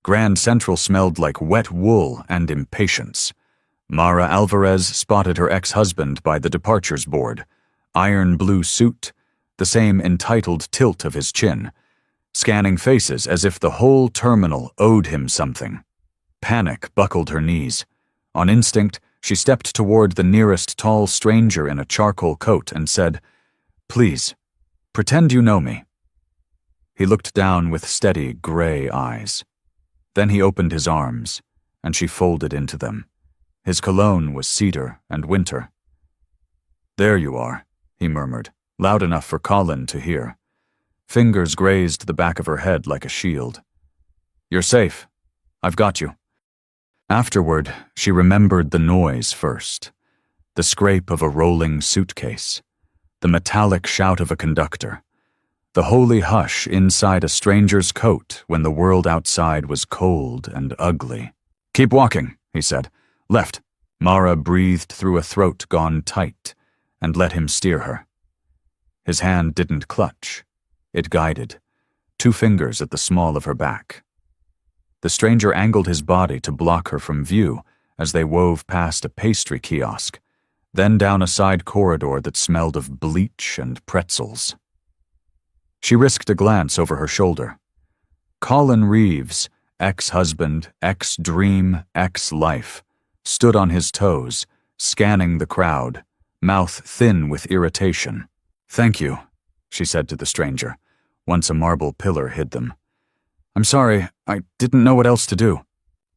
Grand Central smelled like wet wool and impatience. Mara Alvarez spotted her ex-husband by the departures board. Iron blue suit, the same entitled tilt of his chin, scanning faces as if the whole terminal owed him something. Panic buckled her knees. On instinct, she stepped toward the nearest tall stranger in a charcoal coat and said, "Please, pretend you know me." He looked down with steady, gray eyes. Then he opened his arms, and she folded into them. His cologne was cedar and winter. "There you are," he murmured, loud enough for Colin to hear. Fingers grazed the back of her head like a shield. "You're safe. I've got you." Afterward, she remembered the noise first. The scrape of a rolling suitcase. The metallic shout of a conductor. The holy hush inside a stranger's coat when the world outside was cold and ugly. "Keep walking," he said. "Left." Mara breathed through a throat gone tight and let him steer her. His hand didn't clutch. It guided, 2 fingers at the small of her back. The stranger angled his body to block her from view as they wove past a pastry kiosk, then down a side corridor that smelled of bleach and pretzels. She risked a glance over her shoulder. Colin Reeves, ex-husband, ex-dream, ex-life, stood on his toes, scanning the crowd, mouth thin with irritation. "Thank you," she said to the stranger, once a marble pillar hid them. "I'm sorry, I didn't know what else to do.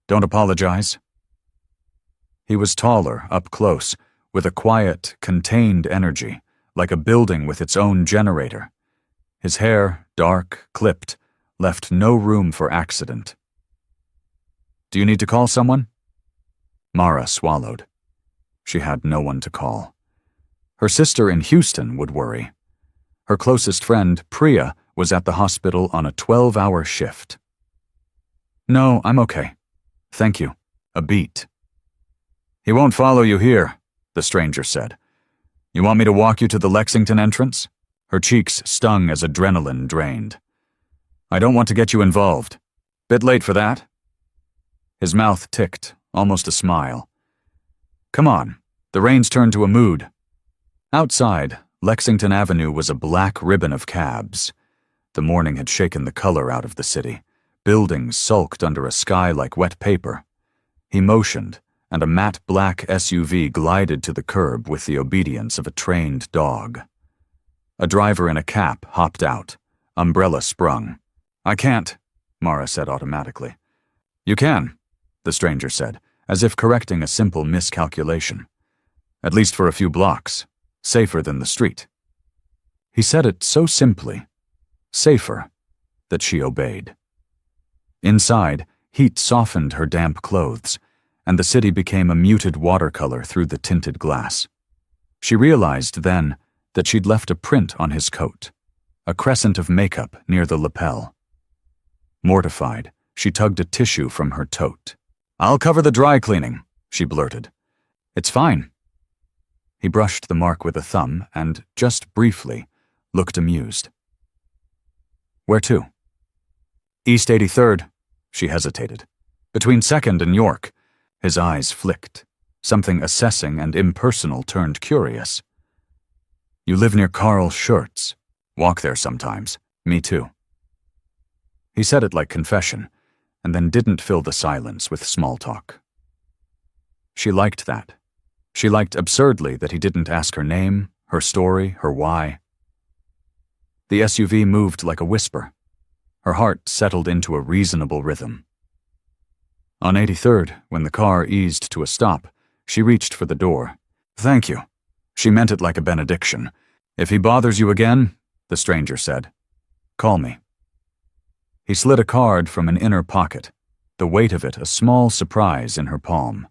Don't apologize." He was taller, up close, with a quiet, contained energy, like a building with its own generator. His hair, dark, clipped, left no room for accident. "Do you need to call someone?" Mara swallowed. She had no one to call. Her sister in Houston would worry. Her closest friend, Priya, was at the hospital on a 12-hour shift. "No, I'm okay. Thank you." A beat. "He won't follow you here," the stranger said. "You want me to walk you to the Lexington entrance?" Her cheeks stung as adrenaline drained. "I don't want to get you involved. Bit late for that?" His mouth ticked, almost a smile. "Come on, the rain's turned to a mood." Outside, Lexington Avenue was a black ribbon of cabs. The morning had shaken the color out of the city. Buildings sulked under a sky like wet paper. He motioned, and a matte black SUV glided to the curb with the obedience of a trained dog. A driver in a cap hopped out. Umbrella sprung. "I can't," Mara said automatically. "You can," the stranger said, as if correcting a simple miscalculation. "At least for a few blocks. Safer than the street." He said it so simply, safer, that she obeyed. Inside, heat softened her damp clothes, and the city became a muted watercolor through the tinted glass. She realized then that she'd left a print on his coat, a crescent of makeup near the lapel. Mortified, she tugged a tissue from her tote. "I'll cover the dry cleaning," she blurted. "It's fine." He brushed the mark with a thumb and, just briefly, looked amused. "Where to?" "East 83rd, she hesitated. "Between 2nd and York." His eyes flicked. Something assessing and impersonal turned curious. "You live near Carl Schurz. Walk there sometimes. Me too." He said it like confession, and then didn't fill the silence with small talk. She liked that. She liked absurdly that he didn't ask her name, her story, her why. The SUV moved like a whisper. Her heart settled into a reasonable rhythm. On 83rd, when the car eased to a stop, she reached for the door. "Thank you." She meant it like a benediction. "If he bothers you again," the stranger said, "call me." He slid a card from an inner pocket, the weight of it a small surprise in her palm.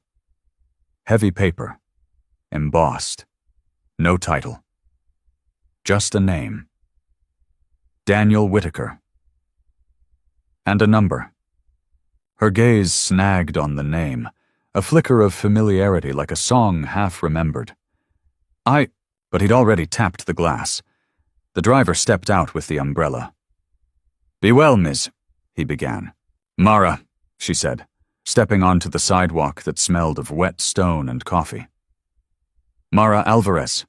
Heavy paper. Embossed. No title. Just a name. Daniel Whitaker. And a number. Her gaze snagged on the name, a flicker of familiarity like a song half-remembered. But he'd already tapped the glass. The driver stepped out with the umbrella. "Be well, miss," he began. "Mara, she said, stepping onto the sidewalk that smelled of wet stone and coffee. Mara Alvarez.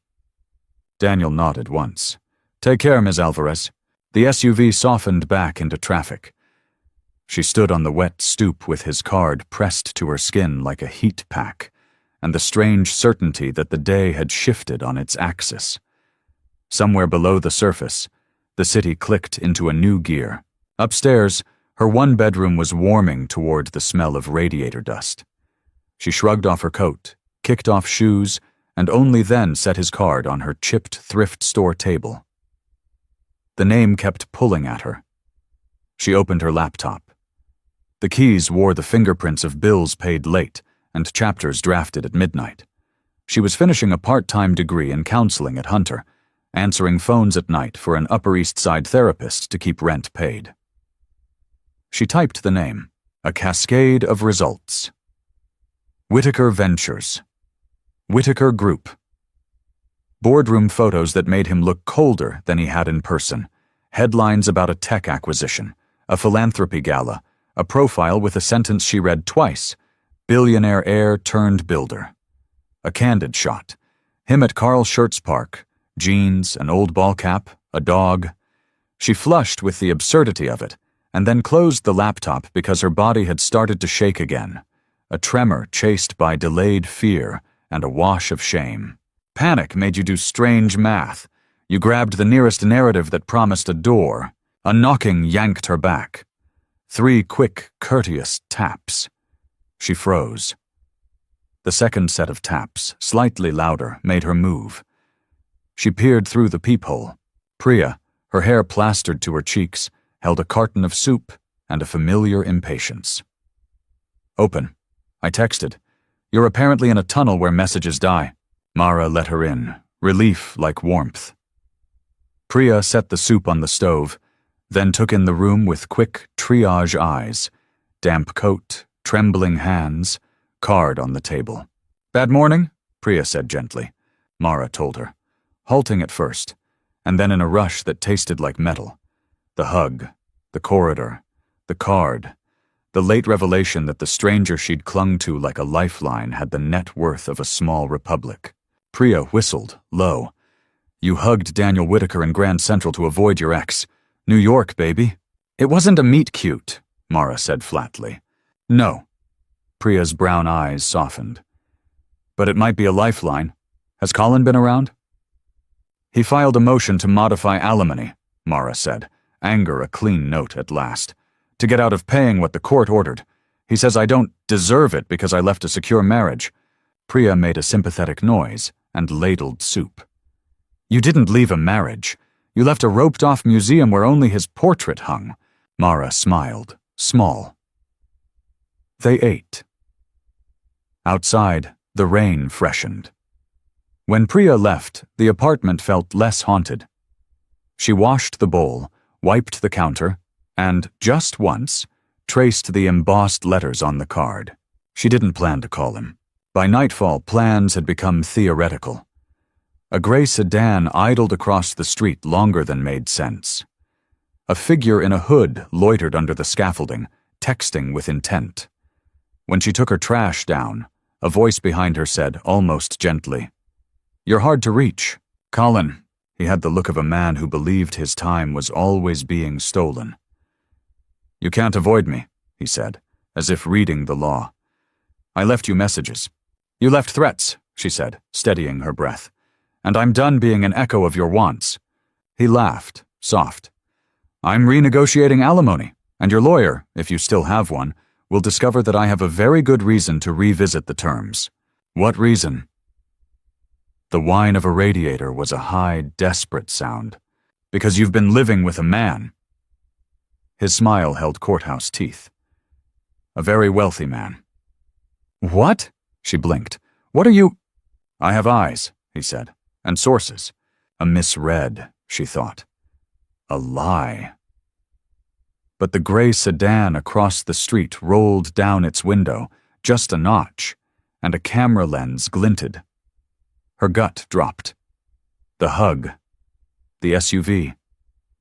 Daniel nodded once. Take care, Ms. Alvarez. The SUV softened back into traffic. She stood on the wet stoop with his card pressed to her skin like a heat pack, and the strange certainty that the day had shifted on its axis. Somewhere below the surface, the city clicked into a new gear. Upstairs, her one-bedroom was warming toward the smell of radiator dust. She shrugged off her coat, kicked off shoes, and only then set his card on her chipped thrift store table. The name kept pulling at her. She opened her laptop. The keys wore the fingerprints of bills paid late and chapters drafted at midnight. She was finishing a part-time degree in counseling at Hunter, answering phones at night for an Upper East Side therapist to keep rent paid. She typed the name, a cascade of results. Whitaker Ventures. Whitaker Group. Boardroom photos that made him look colder than he had in person. Headlines about a tech acquisition, a philanthropy gala, a profile with a sentence she read twice. Billionaire heir turned builder. A candid shot. Him at Carl Schurz Park. Jeans, an old ball cap, a dog. She flushed with the absurdity of it, and then closed the laptop because her body had started to shake again. A tremor chased by delayed fear and a wash of shame. Panic made you do strange math. You grabbed the nearest narrative that promised a door. A knocking yanked her back. 3 quick, courteous taps. She froze. The second set of taps, slightly louder, made her move. She peered through the peephole. Priya, her hair plastered to her cheeks, held a carton of soup and a familiar impatience. Open. I texted. You're apparently in a tunnel where messages die. Mara let her in, relief like warmth. Priya set the soup on the stove, then took in the room with quick triage eyes. Damp coat, trembling hands, card on the table. Bad morning? Priya said gently. Mara told her, halting at first, and then in a rush that tasted like metal. The hug, the corridor, the card, the late revelation that the stranger she'd clung to like a lifeline had the net worth of a small republic. Priya whistled, low. You hugged Daniel Whitaker in Grand Central to avoid your ex. New York, baby. It wasn't a meet-cute, Mara said flatly. No. Priya's brown eyes softened. But it might be a lifeline. Has Colin been around? He filed a motion to modify alimony, Mara said, anger a clean note at last. To get out of paying what the court ordered. He says I don't deserve it because I left a secure marriage. Priya made a sympathetic noise and ladled soup. You didn't leave a marriage. You left a roped-off museum where only his portrait hung. Mara smiled, small. They ate. Outside, the rain freshened. When Priya left, the apartment felt less haunted. She washed the bowl, wiped the counter, and, just once, traced the embossed letters on the card. She didn't plan to call him. By nightfall, plans had become theoretical. A gray sedan idled across the street longer than made sense. A figure in a hood loitered under the scaffolding, texting with intent. When she took her trash down, a voice behind her said, almost gently, You're hard to reach. Colin. He had the look of a man who believed his time was always being stolen. You can't avoid me, he said, as if reading the law. I left you messages. You left threats, she said, steadying her breath. And I'm done being an echo of your wants. He laughed, soft. I'm renegotiating alimony, and your lawyer, if you still have one, will discover that I have a very good reason to revisit the terms. What reason? The whine of a radiator was a high, desperate sound. Because you've been living with a man. His smile held courthouse teeth. A very wealthy man. What? She blinked. What are you? I have eyes, he said, and sources. A misread, she thought. A lie. But the gray sedan across the street rolled down its window, just a notch, and a camera lens glinted. Her gut dropped. The hug. The SUV.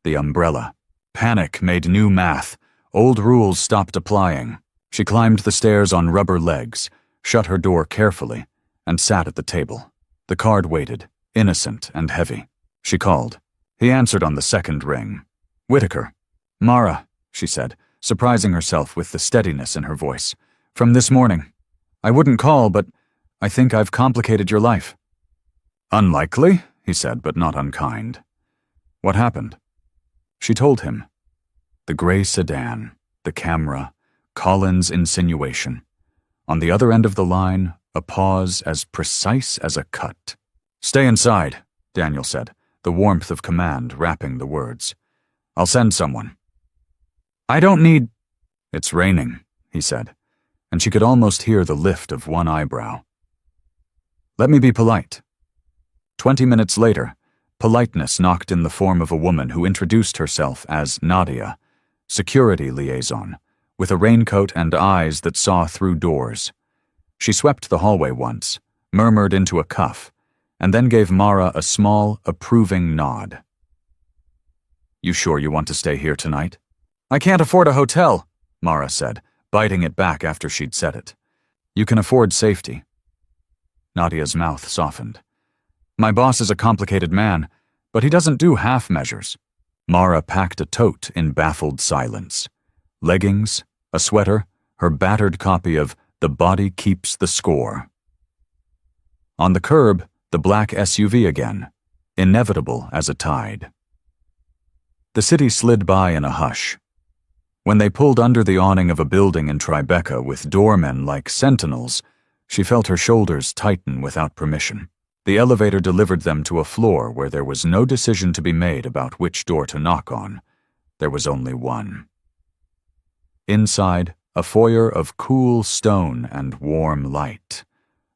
The umbrella. Panic made new math. Old rules stopped applying. She climbed the stairs on rubber legs, shut her door carefully, and sat at the table. The card waited, innocent and heavy. She called. He answered on the second ring. "Whitaker." "Mara," she said, surprising herself with the steadiness in her voice. "From this morning. I wouldn't call, but I think I've complicated your life." "Unlikely," he said, but not unkind. "What happened?" She told him. The gray sedan, the camera, Colin's insinuation. On the other end of the line, a pause as precise as a cut. "Stay inside," Daniel said, the warmth of command wrapping the words. "I'll send someone." "I don't need—" "It's raining," he said, and she could almost hear the lift of one eyebrow. "Let me be polite." 20 minutes later, politeness knocked in the form of a woman who introduced herself as Nadia, security liaison, with a raincoat and eyes that saw through doors. She swept the hallway once, murmured into a cuff, and then gave Mara a small, approving nod. "You sure you want to stay here tonight?" "I can't afford a hotel," Mara said, biting it back after she'd said it. "You can afford safety." Nadia's mouth softened. "My boss is a complicated man, but he doesn't do half measures." Mara packed a tote in baffled silence. Leggings, a sweater, her battered copy of The Body Keeps the Score. On the curb, the black SUV again, inevitable as a tide. The city slid by in a hush. When they pulled under the awning of a building in Tribeca with doormen like sentinels, she felt her shoulders tighten without permission. The elevator delivered them to a floor where there was no decision to be made about which door to knock on. There was only one. Inside, a foyer of cool stone and warm light.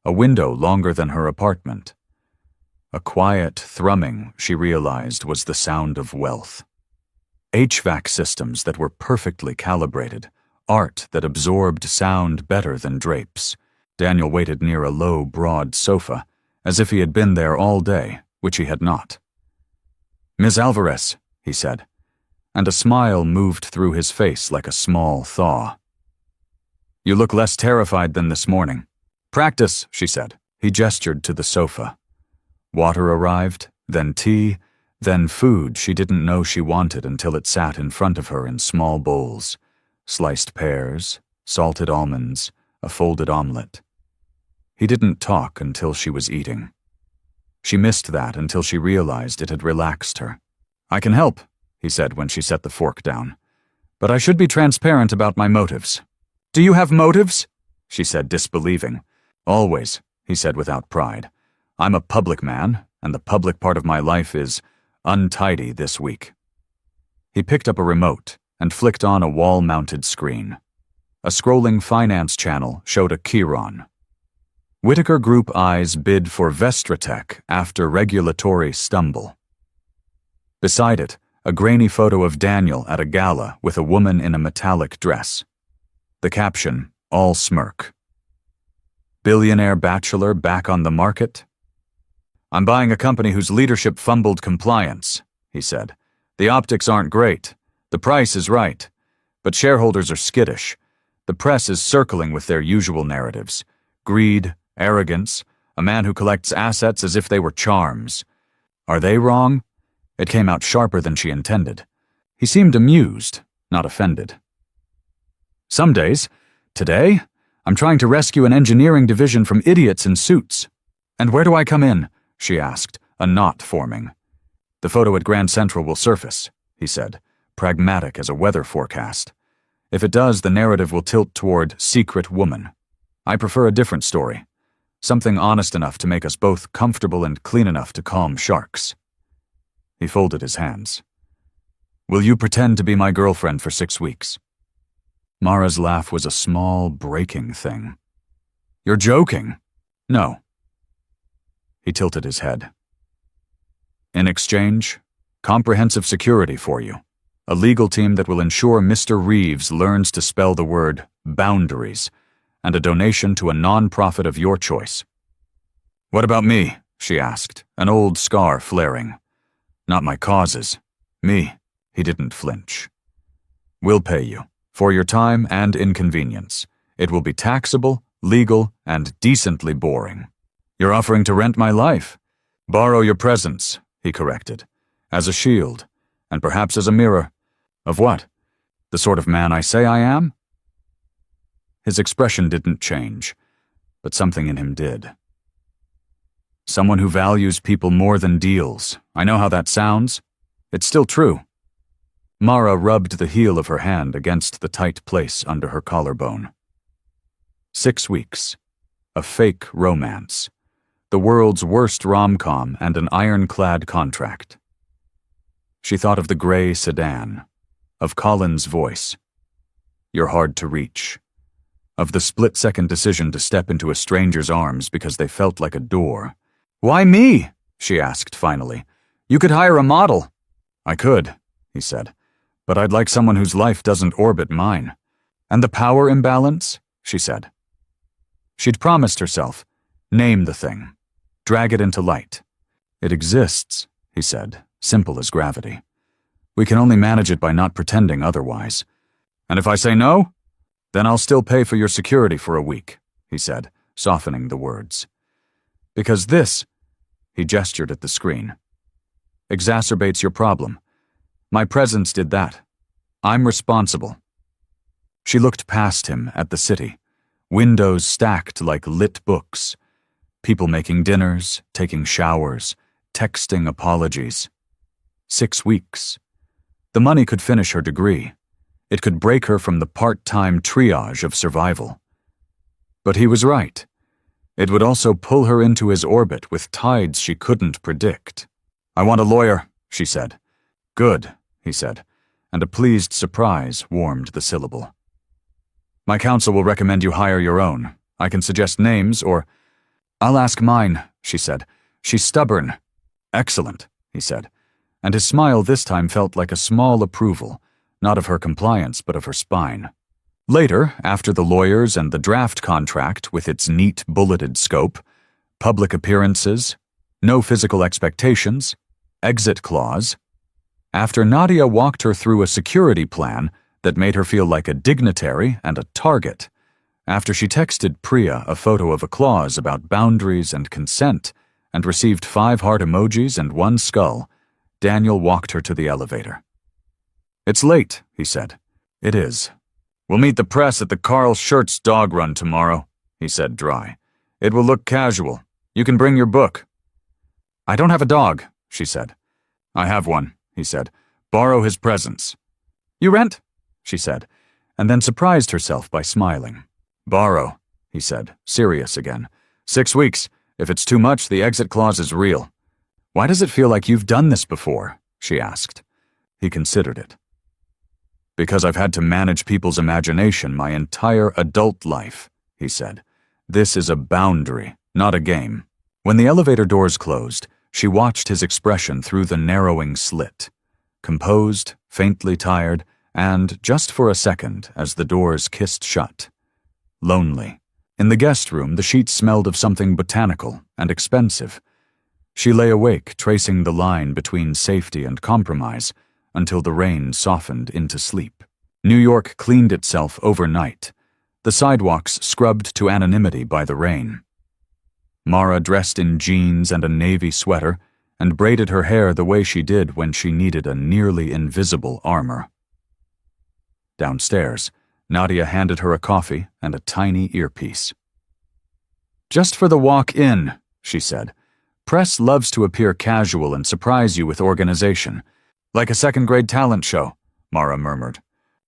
A window longer than her apartment. A quiet thrumming, she realized, was the sound of wealth. HVAC systems that were perfectly calibrated. Art that absorbed sound better than drapes. Daniel waited near a low, broad sofa, as if he had been there all day, which he had not. "Ms. Alvarez," he said, and a smile moved through his face like a small thaw. "You look less terrified than this morning." "Practice," she said. He gestured to the sofa. Water arrived, then tea, then food she didn't know she wanted until it sat in front of her in small bowls. Sliced pears, salted almonds, a folded omelet. He didn't talk until she was eating. She missed that until she realized it had relaxed her. "I can help," he said when she set the fork down. "But I should be transparent about my motives." "Do you have motives?" she said, disbelieving. "Always," he said without pride. "I'm a public man, and the public part of my life is untidy this week." He picked up a remote and flicked on a wall-mounted screen. A scrolling finance channel showed a Chiron. Whitaker Group eyes bid for Vestratech after regulatory stumble. Beside it, a grainy photo of Daniel at a gala with a woman in a metallic dress. The caption, all smirk. "Billionaire bachelor back on the market?" "I'm buying a company whose leadership fumbled compliance," he said. "The optics aren't great. The price is right. But shareholders are skittish. The press is circling with their usual narratives. Greed, arrogance, a man who collects assets as if they were charms. Are they wrong?" It came out sharper than she intended. He seemed amused, not offended. "Some days. Today, I'm trying to rescue an engineering division from idiots in suits." "And where do I come in?" she asked, a knot forming. "The photo at Grand Central will surface," he said, pragmatic as a weather forecast. "If it does, the narrative will tilt toward secret woman. I prefer a different story. Something honest enough to make us both comfortable and clean enough to calm sharks." He folded his hands. "Will you pretend to be my girlfriend for 6 weeks?" Mara's laugh was a small, breaking thing. "You're joking." "No." He tilted his head. "In exchange, comprehensive security for you. A legal team that will ensure Mr. Reeves learns to spell the word boundaries, and a donation to a non-profit of your choice." "What about me?" she asked, an old scar flaring. "Not my causes. Me." He didn't flinch. "We'll pay you. For your time and inconvenience. It will be taxable, legal, and decently boring. You're offering to rent my life. Borrow your presence, he corrected, as a shield, and perhaps as a mirror. Of what? The sort of man I say I am? His expression didn't change, but something in him did. Someone who values people more than deals. I know how that sounds. It's still true. Mara rubbed the heel of her hand against the tight place under her collarbone. 6 weeks. A fake romance. The world's worst rom-com and an ironclad contract. She thought of the gray sedan, of Colin's voice. You're hard to reach. Of the split-second decision to step into a stranger's arms because they felt like a door. Why me? She asked finally. You could hire a model. I could, he said, but I'd like someone whose life doesn't orbit mine. And the power imbalance? She said. She'd promised herself, name the thing. Drag it into light. It exists, he said, simple as gravity. We can only manage it by not pretending otherwise. And if I say no? Then I'll still pay for your security for a week, he said, softening the words. Because this, he gestured at the screen, exacerbates your problem. My presence did that. I'm responsible. She looked past him at the city, windows stacked like lit books, people making dinners, taking showers, texting apologies. 6 weeks. The money could finish her degree. It could break her from the part-time triage of survival. But he was right. It would also pull her into his orbit with tides she couldn't predict. I want a lawyer, she said. Good, he said, and a pleased surprise warmed the syllable. My counsel will recommend you hire your own. I can suggest names or... I'll ask mine, she said. She's stubborn. Excellent, he said, and his smile this time felt like a small approval, not of her compliance but of her spine. Later, after the lawyers and the draft contract with its neat bulleted scope, public appearances, no physical expectations, exit clause, after Nadia walked her through a security plan that made her feel like a dignitary and a target, after she texted Priya a photo of a clause about boundaries and consent and received 5 heart emojis and 1 skull, Daniel walked her to the elevator. It's late, he said. It is. We'll meet the press at the Carl Schurz dog run tomorrow, he said dry. It will look casual. You can bring your book. I don't have a dog, she said. I have one, he said. Borrow his presence. You rent? She said, and then surprised herself by smiling. Borrow, he said, serious again. 6 weeks. If it's too much, the exit clause is real. Why does it feel like you've done this before? She asked. He considered it. Because I've had to manage people's imagination my entire adult life, he said. This is a boundary, not a game. When the elevator doors closed, she watched his expression through the narrowing slit. Composed, faintly tired, and, just for a second, as the doors kissed shut, lonely. In the guest room, the sheets smelled of something botanical and expensive. She lay awake, tracing the line between safety and compromise, until the rain softened into sleep. New York cleaned itself overnight, the sidewalks scrubbed to anonymity by the rain. Mara dressed in jeans and a navy sweater and braided her hair the way she did when she needed a nearly invisible armor. Downstairs, Nadia handed her a coffee and a tiny earpiece. Just for the walk-in, she said. Press loves to appear casual and surprise you with organization. Like a second-grade talent show, Mara murmured.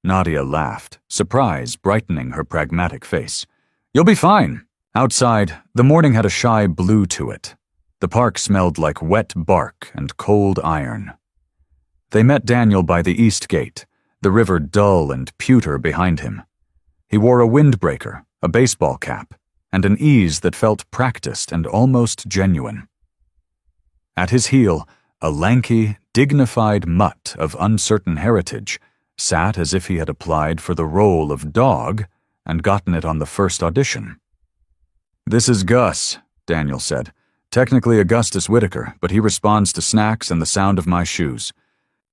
Nadia laughed, surprise brightening her pragmatic face. You'll be fine. Outside, the morning had a shy blue to it. The park smelled like wet bark and cold iron. They met Daniel by the east gate, the river dull and pewter behind him. He wore a windbreaker, a baseball cap, and an ease that felt practiced and almost genuine. At his heel, a lanky, dignified mutt of uncertain heritage sat as if he had applied for the role of dog and gotten it on the first audition. This is Gus, Daniel said. Technically Augustus Whitaker, but he responds to snacks and the sound of my shoes.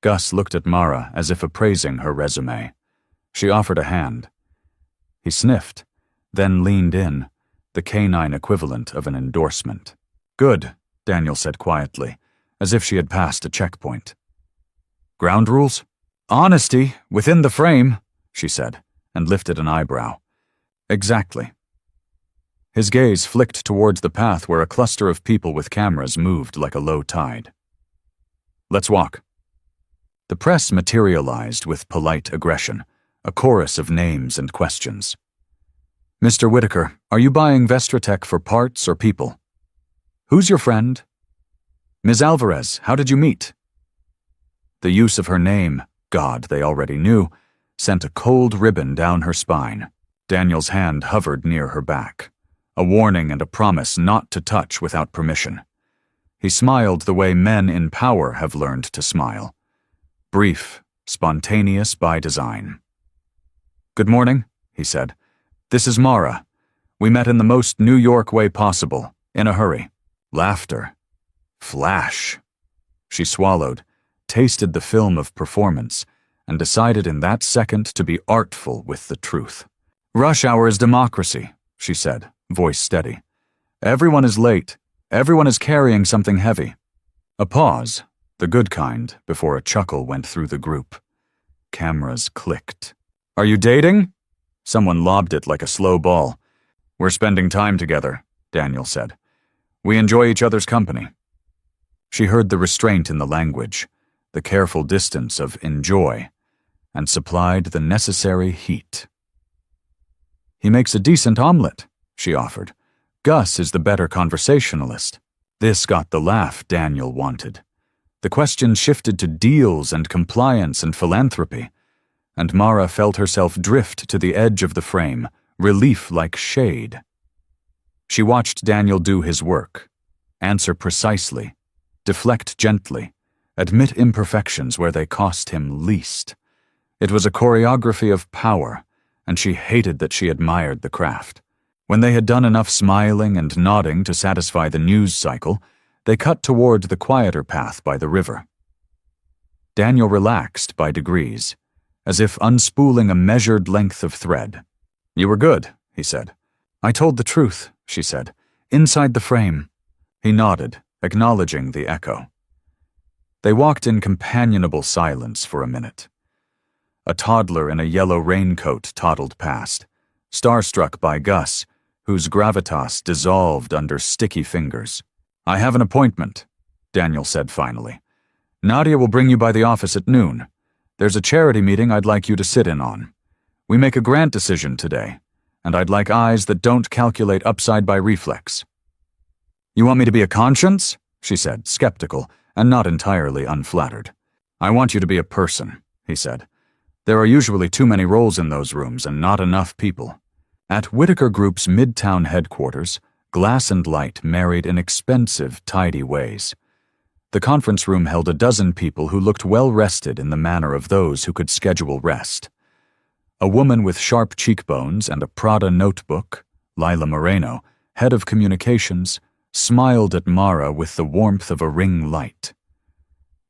Gus looked at Mara as if appraising her resume. She offered a hand. He sniffed, then leaned in, the canine equivalent of an endorsement. Good, Daniel said quietly, as if she had passed a checkpoint. Ground rules? Honesty, within the frame, she said, and lifted an eyebrow. Exactly. His gaze flicked towards the path where a cluster of people with cameras moved like a low tide. Let's walk. The press materialized with polite aggression, a chorus of names and questions. Mr. Whitaker, are you buying Vestratech for parts or people? Who's your friend? Ms. Alvarez, how did you meet? The use of her name, God they already knew, sent a cold ribbon down her spine. Daniel's hand hovered near her back, a warning and a promise not to touch without permission. He smiled the way men in power have learned to smile. Brief, spontaneous by design. Good morning, he said. This is Mara. We met in the most New York way possible, in a hurry. Laughter. Flash. She swallowed, tasted the film of performance, and decided in that second to be artful with the truth. Rush hour is democracy, she said, voice steady. Everyone is late. Everyone is carrying something heavy. A pause, the good kind, before a chuckle went through the group. Cameras clicked. Are you dating? Someone lobbed it like a slow ball. We're spending time together, Daniel said. We enjoy each other's company. She heard the restraint in the language, the careful distance of enjoy, and supplied the necessary heat. He makes a decent omelet, she offered. Gus is the better conversationalist. This got the laugh Daniel wanted. The question shifted to deals and compliance and philanthropy, and Mara felt herself drift to the edge of the frame, relief like shade. She watched Daniel do his work, answer precisely, deflect gently, admit imperfections where they cost him least. It was a choreography of power, and she hated that she admired the craft. When they had done enough smiling and nodding to satisfy the news cycle, they cut toward the quieter path by the river. Daniel relaxed by degrees, as if unspooling a measured length of thread. You were good, he said. I told the truth, she said. Inside the frame. He nodded, acknowledging the echo. They walked in companionable silence for a minute. A toddler in a yellow raincoat toddled past, starstruck by Gus, whose gravitas dissolved under sticky fingers. I have an appointment, Daniel said finally. Nadia will bring you by the office at noon. There's a charity meeting I'd like you to sit in on. We make a grant decision today, and I'd like eyes that don't calculate upside by reflex. You want me to be a conscience? She said, skeptical and not entirely unflattered. I want you to be a person, he said. There are usually too many roles in those rooms and not enough people. At Whitaker Group's Midtown headquarters, glass and light married in expensive, tidy ways. The conference room held a dozen people who looked well-rested in the manner of those who could schedule rest. A woman with sharp cheekbones and a Prada notebook, Lila Moreno, head of communications, smiled at Mara with the warmth of a ring light.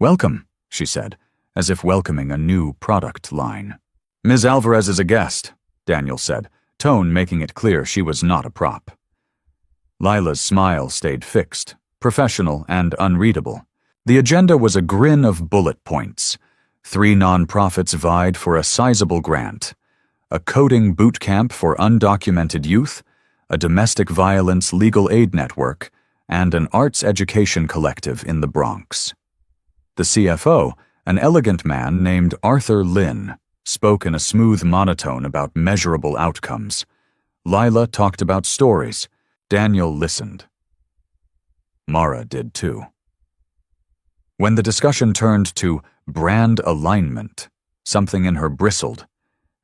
Welcome, she said, as if welcoming a new product line. Ms. Alvarez is a guest, Daniel said, tone making it clear she was not a prop. Lila's smile stayed fixed, professional and unreadable. The agenda was a grin of bullet points. 3 nonprofits vied for a sizable grant: a coding boot camp for undocumented youth, a domestic violence legal aid network, and an arts education collective in the Bronx. The CFO, an elegant man named Arthur Lynn, spoke in a smooth monotone about measurable outcomes. Lila talked about stories. Daniel listened. Mara did too. When the discussion turned to brand alignment, something in her bristled,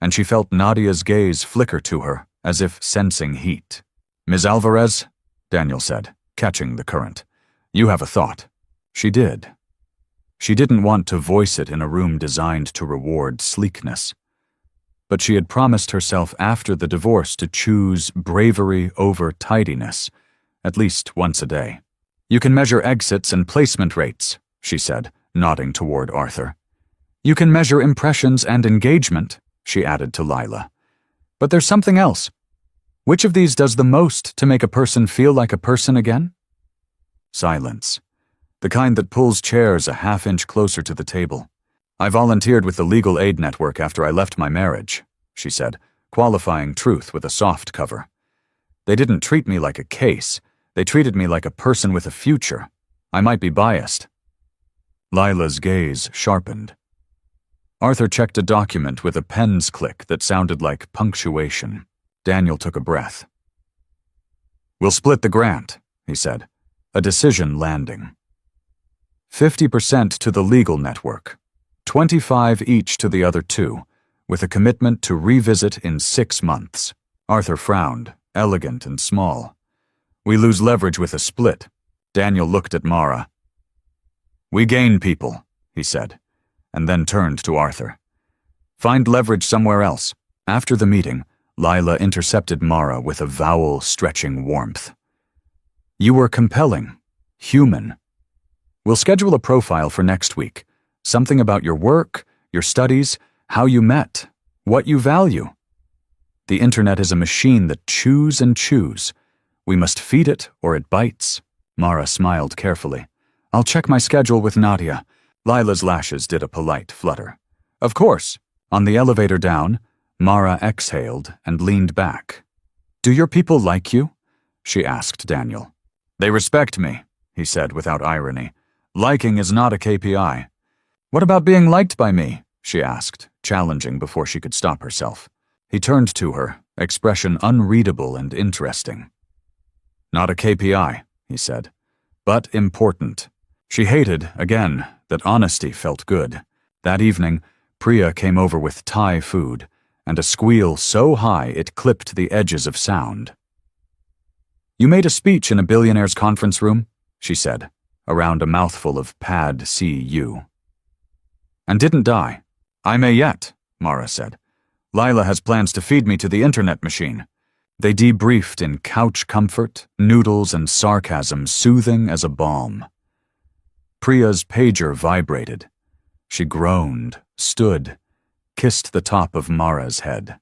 and she felt Nadia's gaze flicker to her, as if sensing heat. Ms. Alvarez, Daniel said, catching the current, you have a thought. She did. She didn't want to voice it in a room designed to reward sleekness. But she had promised herself after the divorce to choose bravery over tidiness, at least once a day. You can measure exits and placement rates, she said, nodding toward Arthur. You can measure impressions and engagement, she added to Lila. But there's something else. Which of these does the most to make a person feel like a person again? Silence. The kind that pulls chairs a half-inch closer to the table. I volunteered with the legal aid network after I left my marriage, she said, qualifying truth with a soft cover. They didn't treat me like a case. They treated me like a person with a future. I might be biased. Lila's gaze sharpened. Arthur checked a document with a pen's click that sounded like punctuation. Daniel took a breath. We'll split the grant, he said, a decision landing. 50% to the legal network, 25 each to the other two, with a commitment to revisit in 6 months. Arthur frowned, elegant and small. We lose leverage with a split. Daniel looked at Mara. We gain people, he said, and then turned to Arthur. Find leverage somewhere else. After the meeting, Lila intercepted Mara with a vowel-stretching warmth. You were compelling, human. We'll schedule a profile for next week. Something about your work, your studies, how you met, what you value. The internet is a machine that chews and chews. We must feed it or it bites. Mara smiled carefully. I'll check my schedule with Nadia. Lila's lashes did a polite flutter. Of course. On the elevator down, Mara exhaled and leaned back. Do your people like you? She asked Daniel. They respect me, he said without irony. Liking is not a KPI. What about being liked by me? She asked, challenging before she could stop herself. He turned to her, expression unreadable and interesting. Not a KPI, he said, but important. She hated, again, that honesty felt good. That evening, Priya came over with Thai food, and a squeal so high it clipped the edges of sound. You made a speech in a Billionaire's conference room, she said, around a mouthful of pad CU. And didn't die. I may yet, Mara said. Lila has plans to feed me to the internet machine. They debriefed in couch comfort, noodles, and sarcasm soothing as a balm. Priya's pager vibrated. She groaned, stood, kissed the top of Mara's head.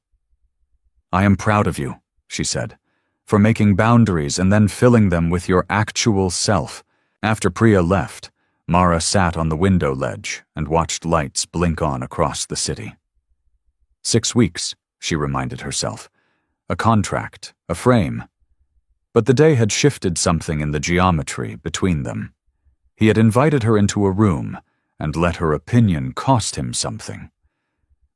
I am proud of you, she said, for making boundaries and then filling them with your actual self. After Priya left, Mara sat on the window ledge and watched lights blink on across the city. 6 weeks, she reminded herself. A contract, a frame. But the day had shifted something in the geometry between them. He had invited her into a room and let her opinion cost him something.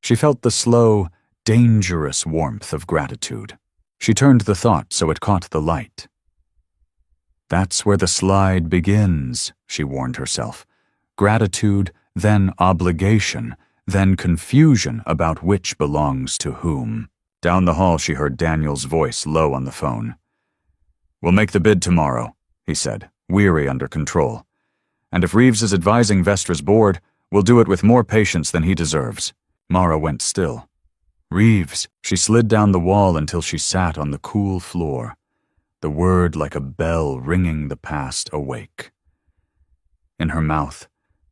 She felt the slow, dangerous warmth of gratitude. She turned the thought so it caught the light. That's where the slide begins, she warned herself. Gratitude, then obligation, then confusion about which belongs to whom. Down the hall she heard Daniel's voice low on the phone. We'll make the bid tomorrow, he said, weary under control. And if Reeves is advising Vestra's board, we'll do it with more patience than he deserves. Mara went still. Reeves. She slid down the wall until she sat on the cool floor, the word like a bell ringing the past awake. In her mouth,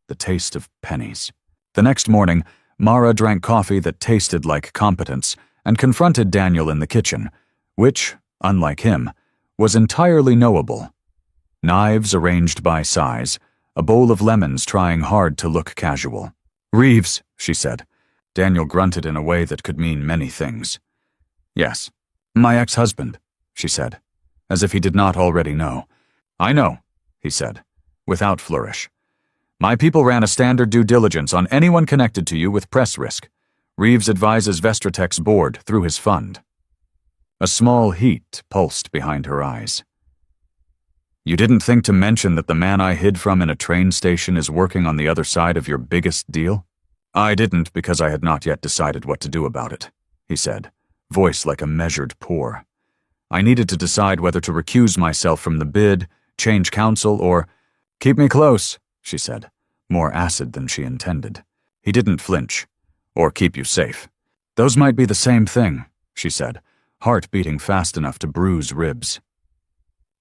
the taste of pennies. The next morning, Mara drank coffee that tasted like competence and confronted Daniel in the kitchen, which, unlike him, was entirely knowable. Knives arranged by size, a bowl of lemons trying hard to look casual. Reeves, she said. Daniel grunted in a way that could mean many things. Yes, my ex-husband, she said, as if he did not already know. I know, he said, without flourish. My people ran a standard due diligence on anyone connected to you with press risk. Reeves advises Vestratech's board through his fund. A small heat pulsed behind her eyes. You didn't think to mention that the man I hid from in a train station is working on the other side of your biggest deal? I didn't because I had not yet decided what to do about it, he said, voice like a measured pour. I needed to decide whether to recuse myself from the bid, change counsel, or keep me close, she said, more acid than she intended. He didn't flinch. Or keep you safe. Those might be the same thing, she said, heart beating fast enough to bruise ribs.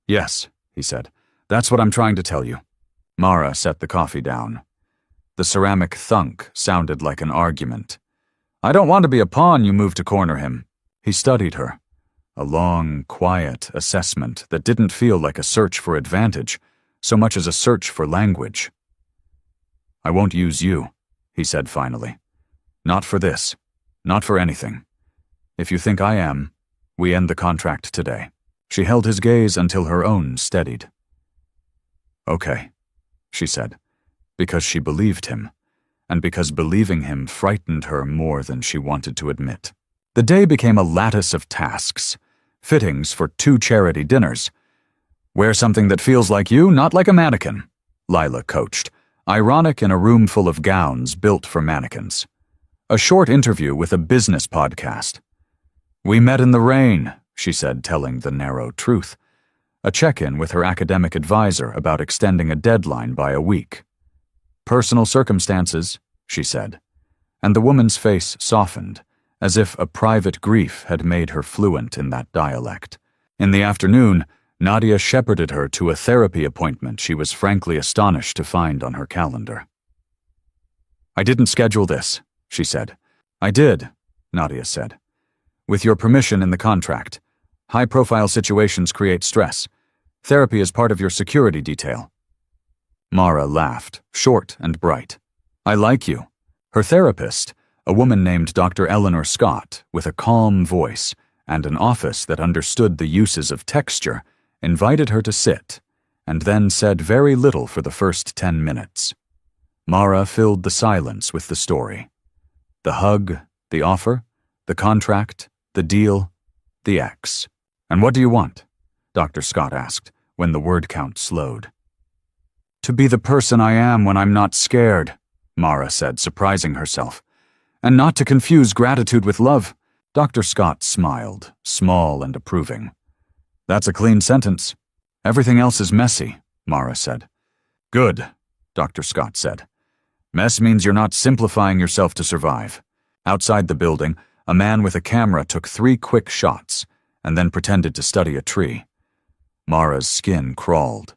Yes, he said, that's what I'm trying to tell you. Mara set the coffee down. The ceramic thunk sounded like an argument. I don't want to be a pawn you move to corner him. He studied her. A long, quiet assessment that didn't feel like a search for advantage, so much as a search for language. I won't use you, he said finally. Not for this. Not for anything. If you think I am, we end the contract today. She held his gaze until her own steadied. Okay, she said, because she believed him, and because believing him frightened her more than she wanted to admit. The day became a lattice of tasks, fittings for 2 charity dinners. Wear something that feels like you, not like a mannequin, Lila coached, ironic in a room full of gowns built for mannequins. A short interview with a business podcast. We met in the rain, she said, telling the narrow truth. A check-in with her academic advisor about extending a deadline by a week. Personal circumstances, she said, and the woman's face softened, as if a private grief had made her fluent in that dialect. In the afternoon, Nadia shepherded her to a therapy appointment she was frankly astonished to find on her calendar. I didn't schedule this, she said. I did, Nadia said. With your permission in the contract. High-profile situations create stress. Therapy is part of your security detail. Mara laughed, short and bright. I like you. Her therapist, a woman named Dr. Eleanor Scott, with a calm voice and an office that understood the uses of texture, invited her to sit, and then said very little for the first 10 minutes. Mara filled the silence with the story. The hug, the offer, the contract, the deal, the ex. And what do you want? Dr. Scott asked, when the word count slowed. To be the person I am when I'm not scared, Mara said, surprising herself. And not to confuse gratitude with love. Dr. Scott smiled, small and approving. That's a clean sentence. Everything else is messy, Mara said. Good, Dr. Scott said. Mess means you're not simplifying yourself to survive. Outside the building, a man with a camera took 3 quick shots and then pretended to study a tree. Mara's skin crawled.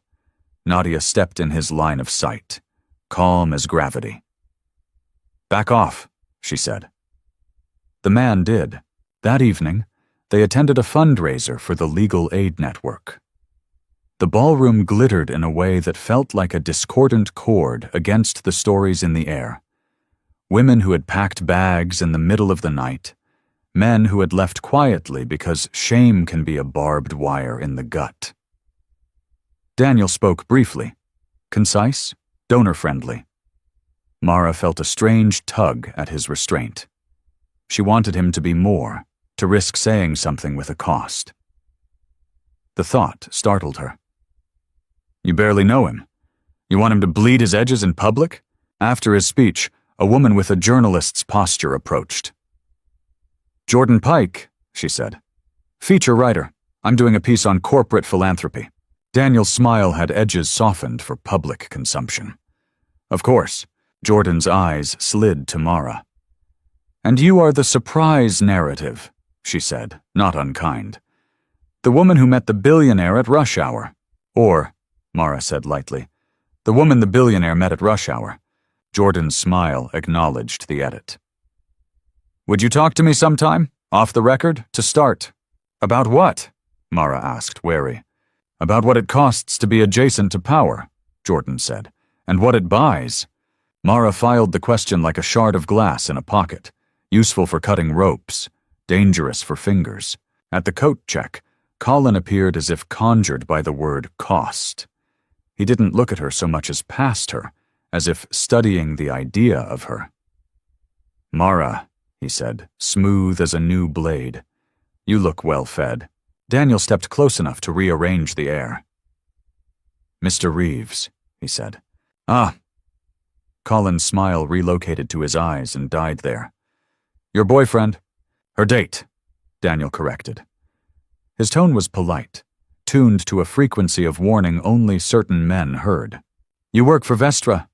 Nadia stepped in his line of sight, calm as gravity. Back off, she said. The man did. That evening, they attended a fundraiser for the Legal Aid Network. The ballroom glittered in a way that felt like a discordant chord against the stories in the air. Women who had packed bags in the middle of the night, men who had left quietly because shame can be a barbed wire in the gut. Daniel spoke briefly, concise, donor-friendly. Mara felt a strange tug at his restraint. She wanted him to be more, to risk saying something with a cost. The thought startled her. You barely know him. You want him to bleed his edges in public? After his speech, a woman with a journalist's posture approached. Jordan Pike, she said. Feature writer. I'm doing a piece on corporate philanthropy. Daniel's smile had edges softened for public consumption. Of course, Jordan's eyes slid to Mara. And you are the surprise narrative, she said, not unkind. The woman who met the billionaire at rush hour. Or, Mara said lightly, the woman the billionaire met at rush hour. Jordan's smile acknowledged the edit. Would you talk to me sometime, off the record, to start? About what? Mara asked, wary. About what it costs to be adjacent to power, Jordan said, and what it buys. Mara filed the question like a shard of glass in a pocket, useful for cutting ropes, dangerous for fingers. At the coat check, Colin appeared as if conjured by the word cost. He didn't look at her so much as past her, as if studying the idea of her. Mara, he said, smooth as a new blade. You look well fed. Daniel stepped close enough to rearrange the air. Mr. Reeves, he said. Ah. Colin's smile relocated to his eyes and died there. Your boyfriend. Her date, Daniel corrected. His tone was polite, tuned to a frequency of warning only certain men heard. You work for Vestra,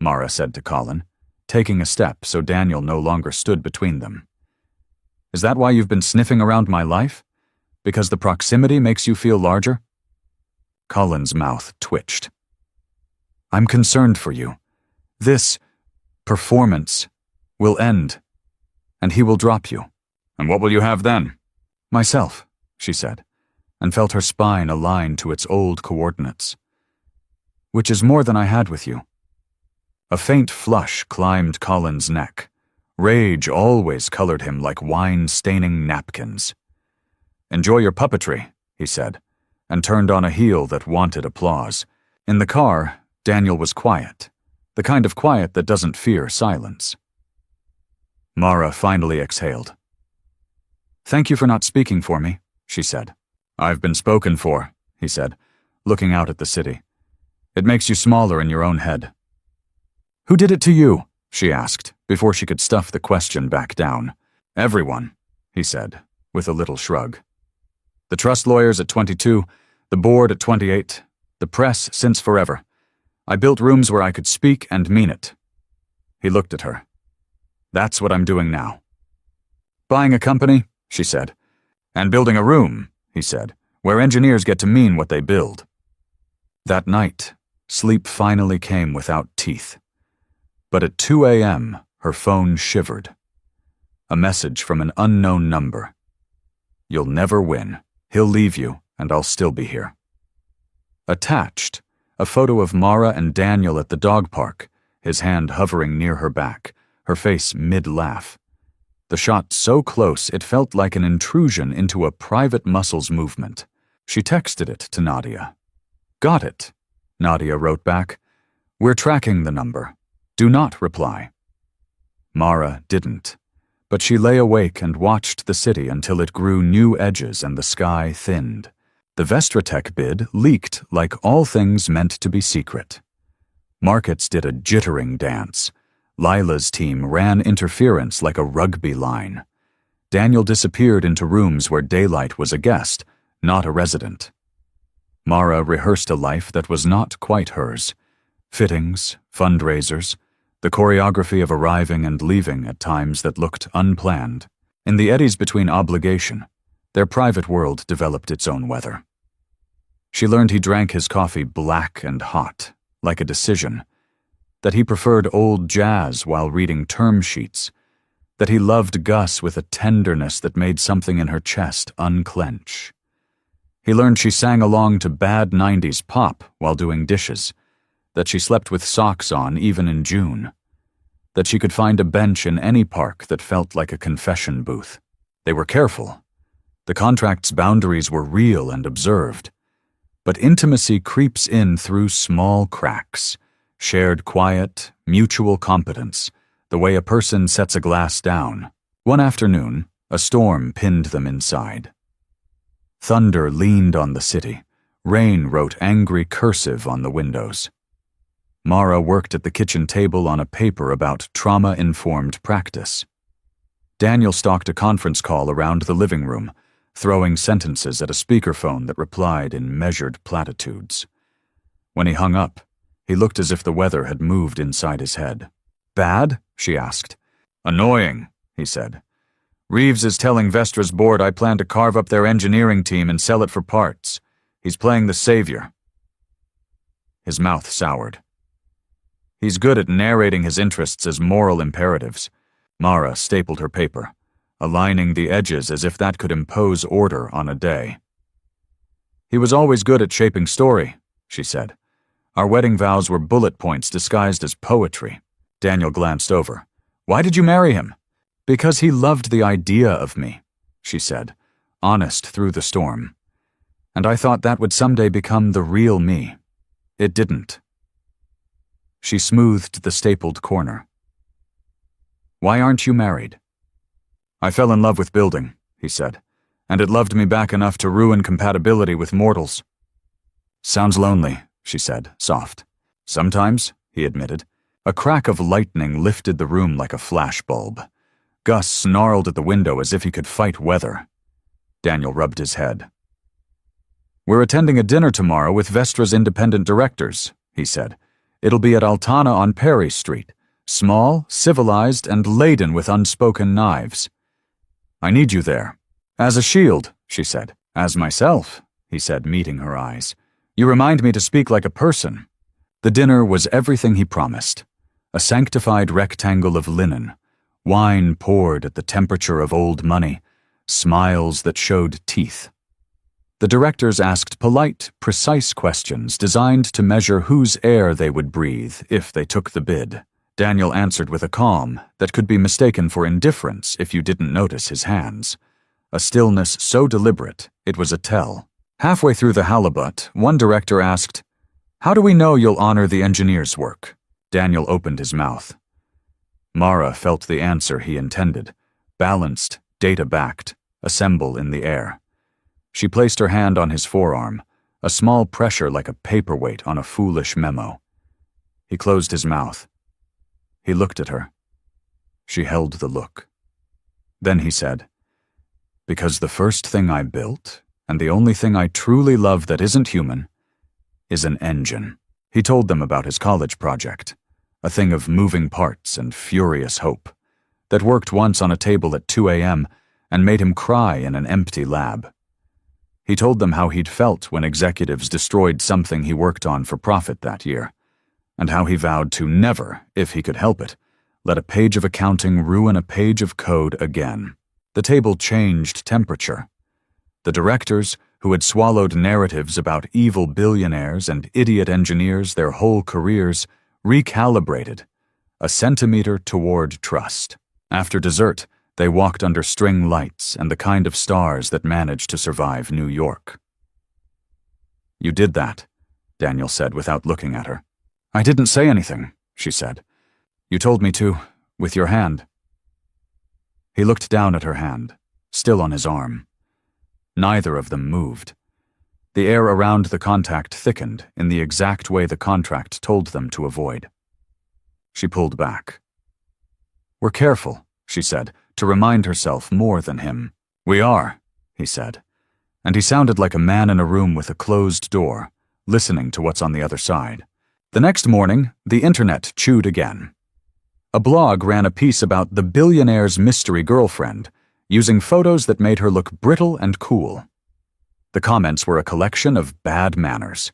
Mara said to Colin, taking a step so Daniel no longer stood between them. Is that why you've been sniffing around my life? Because the proximity makes you feel larger? Colin's mouth twitched. I'm concerned for you. This performance will end. and he will drop you. And what will you have then? Myself, she said, and felt her spine align to its old coordinates. Which is more than I had with you. A faint flush climbed Colin's neck. Rage always colored him like wine-staining napkins. Enjoy your puppetry, he said, and turned on a heel that wanted applause. In the car, Daniel was quiet, the kind of quiet that doesn't fear silence. Mara finally exhaled. Thank you for not speaking for me, she said. I've been spoken for, he said, looking out at the city. It makes you smaller in your own head. Who did it to you? She asked, before she could stuff the question back down. Everyone, he said, with a little shrug. The trust lawyers at 22, the board at 28, the press since forever. I built rooms where I could speak and mean it. He looked at her. That's what I'm doing now. Buying a company, she said. And building a room, he said, where engineers get to mean what they build. That night, sleep finally came without teeth. But at 2 a.m., her phone shivered. A message from an unknown number. You'll never win. He'll leave you, and I'll still be here. Attached, a photo of Mara and Daniel at the dog park, his hand hovering near her back, her face mid-laugh. The shot so close it felt like an intrusion into a private muscles movement. She texted it to Nadia. Got it, Nadia wrote back. We're tracking the number. Do not reply. Mara didn't, but she lay awake and watched the city until it grew new edges and the sky thinned. The Vestratech bid leaked like all things meant to be secret. Markets did a jittering dance. Lila's team ran interference like a rugby line. Daniel disappeared into rooms where daylight was a guest, not a resident. Mara rehearsed a life that was not quite hers. Fittings, fundraisers, the choreography of arriving and leaving at times that looked unplanned. In the eddies between obligation, their private world developed its own weather. She learned he drank his coffee black and hot, like a decision, that he preferred old jazz while reading term sheets, that he loved Gus with a tenderness that made something in her chest unclench. He learned she sang along to bad 90s pop while doing dishes, that she slept with socks on even in June, that she could find a bench in any park that felt like a confession booth. They were careful. The contract's boundaries were real and observed. But intimacy creeps in through small cracks, shared quiet, mutual competence, the way a person sets a glass down. One afternoon, a storm pinned them inside. Thunder leaned on the city. Rain wrote angry cursive on the windows. Mara worked at the kitchen table on a paper about trauma-informed practice. Daniel stalked a conference call around the living room, throwing sentences at a speakerphone that replied in measured platitudes. When he hung up, he looked as if the weather had moved inside his head. Bad? She asked. Annoying, he said. Reeves is telling Vestra's board I plan to carve up their engineering team and sell it for parts. He's playing the savior. His mouth soured. He's good at narrating his interests as moral imperatives. Mara stapled her paper, aligning the edges as if that could impose order on a day. He was always good at shaping story, she said. Our wedding vows were bullet points disguised as poetry. Daniel glanced over. Why did you marry him? Because he loved the idea of me, she said, honest through the storm. And I thought that would someday become the real me. It didn't. She smoothed the stapled corner. Why aren't you married? I fell in love with building, he said, and it loved me back enough to ruin compatibility with mortals. Sounds lonely, she said, soft. Sometimes, he admitted. A crack of lightning lifted the room like a flashbulb. Gus snarled at the window as if he could fight weather. Daniel rubbed his head. We're attending a dinner tomorrow with Vestra's independent directors, he said. It'll be at Altana on Perry Street. Small, civilized, and laden with unspoken knives. I need you there. As a shield, she said. As myself, he said, meeting her eyes. You remind me to speak like a person. The dinner was everything he promised. A sanctified rectangle of linen, Wine poured at the temperature of old money, smiles that showed teeth. The directors asked polite, precise questions designed to measure whose air they would breathe if they took the bid. Daniel answered with a calm that could be mistaken for indifference if you didn't notice his hands. A stillness so deliberate, it was a tell. Halfway through the halibut, one director asked, "How do we know you'll honor the engineer's work?" Daniel opened his mouth. Mara felt the answer he intended, balanced, data-backed, assemble in the air. She placed her hand on his forearm, a small pressure like a paperweight on a foolish memo. He closed his mouth. He looked at her. She held the look. Then he said, "Because the first thing I built, and the only thing I truly love that isn't human, is an engine." He told them about his college project, a thing of moving parts and furious hope, that worked once on a table at 2 a.m. and made him cry in an empty lab. He told them how he'd felt when executives destroyed something he worked on for profit that year, and how he vowed to never, if he could help it, let a page of accounting ruin a page of code again. The table changed temperature. The directors, who had swallowed narratives about evil billionaires and idiot engineers their whole careers, recalibrated, a centimeter toward trust. After dessert, they walked under string lights and the kind of stars that managed to survive New York. "You did that," Daniel said without looking at her. "I didn't say anything," she said. "You told me to, with your hand." He looked down at her hand, still on his arm. Neither of them moved. The air around the contact thickened in the exact way the contract told them to avoid. She pulled back. "We're careful," she said, to remind herself more than him. "We are," he said, and he sounded like a man in a room with a closed door, listening to what's on the other side. The next morning, the internet chewed again. A blog ran a piece about the billionaire's mystery girlfriend, using photos that made her look brittle and cool. The comments were a collection of bad manners.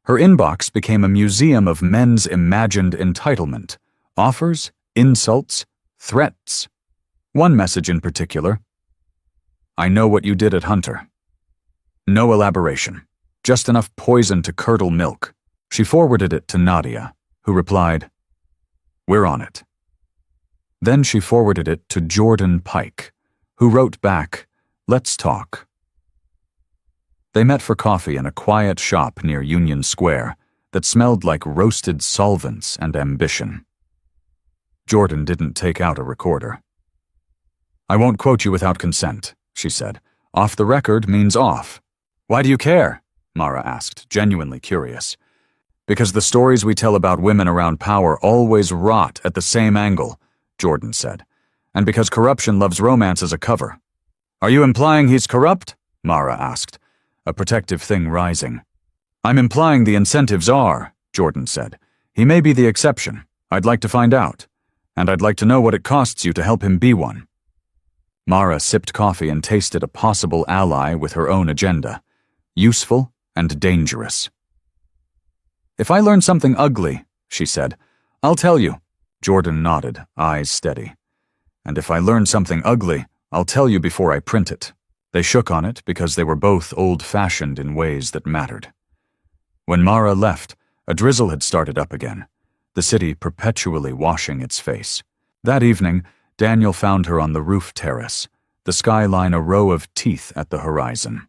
Her inbox became a museum of men's imagined entitlement, offers, insults, threats. One message in particular: "I know what you did at Hunter." No elaboration, just enough poison to curdle milk. She forwarded it to Nadia, who replied, "We're on it." Then she forwarded it to Jordan Pike, who wrote back, "Let's talk." They met for coffee in a quiet shop near Union Square that smelled like roasted solvents and ambition. Jordan didn't take out a recorder. "I won't quote you without consent," she said. "Off the record means off." "Why do you care?" Mara asked, genuinely curious. "Because the stories we tell about women around power always rot at the same angle," Jordan said. "And because corruption loves romance as a cover." "Are you implying he's corrupt?" Mara asked, a protective thing rising. "I'm implying the incentives are," Jordan said. "He may be the exception. I'd like to find out. And I'd like to know what it costs you to help him be one." Mara sipped coffee and tasted a possible ally with her own agenda. Useful and dangerous. "If I learn something ugly," she said, "I'll tell you." Jordan nodded, eyes steady. "And if I learn something ugly, I'll tell you before I print it." They shook on it because they were both old-fashioned in ways that mattered. When Mara left, a drizzle had started up again, the city perpetually washing its face. That evening, Daniel found her on the roof terrace, the skyline a row of teeth at the horizon.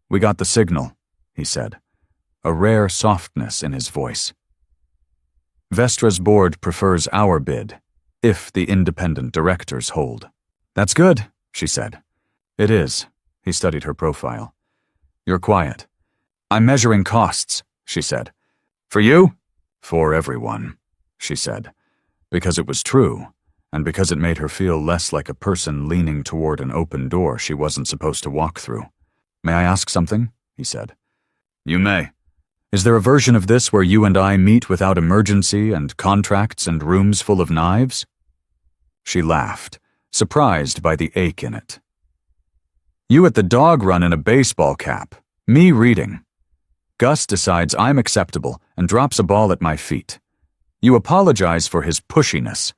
"We got the signal," he said, a rare softness in his voice. "Vestra's board prefers our bid, if the independent directors hold." "That's good," she said. "It is." He studied her profile. "You're quiet." "I'm measuring costs," she said. "For you?" "For everyone," she said, because it was true, and because it made her feel less like a person leaning toward an open door she wasn't supposed to walk through. "May I ask something?" he said. "You may." "Is there a version of this where you and I meet without emergency and contracts and rooms full of knives?" She laughed, surprised by the ache in it. "You at the dog run in a baseball cap, me reading. Gus decides I'm acceptable and drops a ball at my feet. You apologize for his pushiness.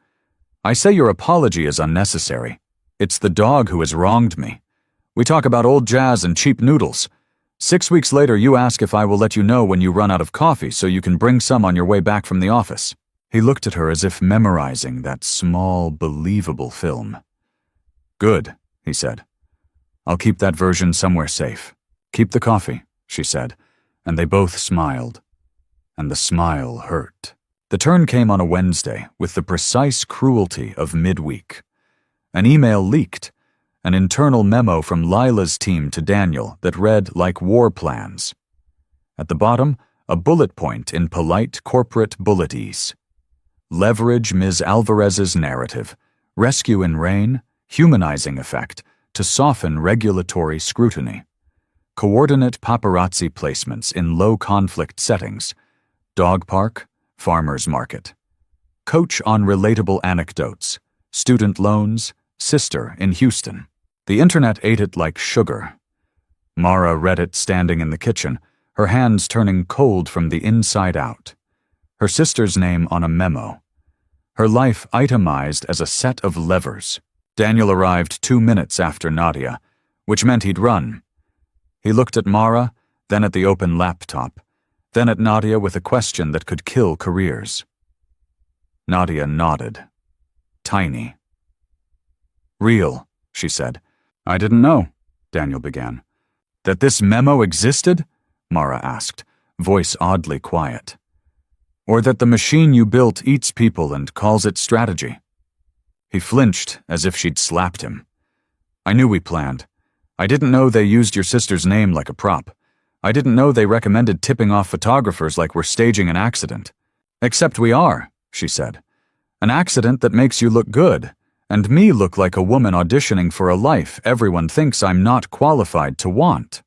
I say your apology is unnecessary. It's the dog who has wronged me. We talk about old jazz and cheap noodles. 6 weeks later, you ask if I will let you know when you run out of coffee so you can bring some on your way back from the office." He looked at her as if memorizing that small, believable film. "Good," he said. "I'll keep that version somewhere safe. Keep the coffee," she said, and they both smiled. And the smile hurt. The turn came on a Wednesday with the precise cruelty of midweek. An email leaked, an internal memo from Lila's team to Daniel that read like war plans. At the bottom, a bullet point in polite corporate bulletese. Leverage Ms. Alvarez's narrative, rescue in rain, humanizing effect, to soften regulatory scrutiny. Coordinate paparazzi placements in low-conflict settings. Dog park, farmer's market. Coach on relatable anecdotes. Student loans, sister in Houston. The internet ate it like sugar. Mara read it standing in the kitchen, her hands turning cold from the inside out. Her sister's name on a memo. Her life itemized as a set of levers. Daniel arrived 2 minutes after Nadia, which meant he'd run. He looked at Mara, then at the open laptop, then at Nadia with a question that could kill careers. Nadia nodded. Tiny. "Real," she said. "I didn't know," Daniel began. "That this memo existed?" Mara asked, voice oddly quiet. "Or that the machine you built eats people and calls it strategy?" He flinched as if she'd slapped him. "I knew we planned. I didn't know they used your sister's name like a prop. I didn't know they recommended tipping off photographers like we're staging an accident. Except we are," she said. "An accident that makes you look good, and me look like a woman auditioning for a life everyone thinks I'm not qualified to want."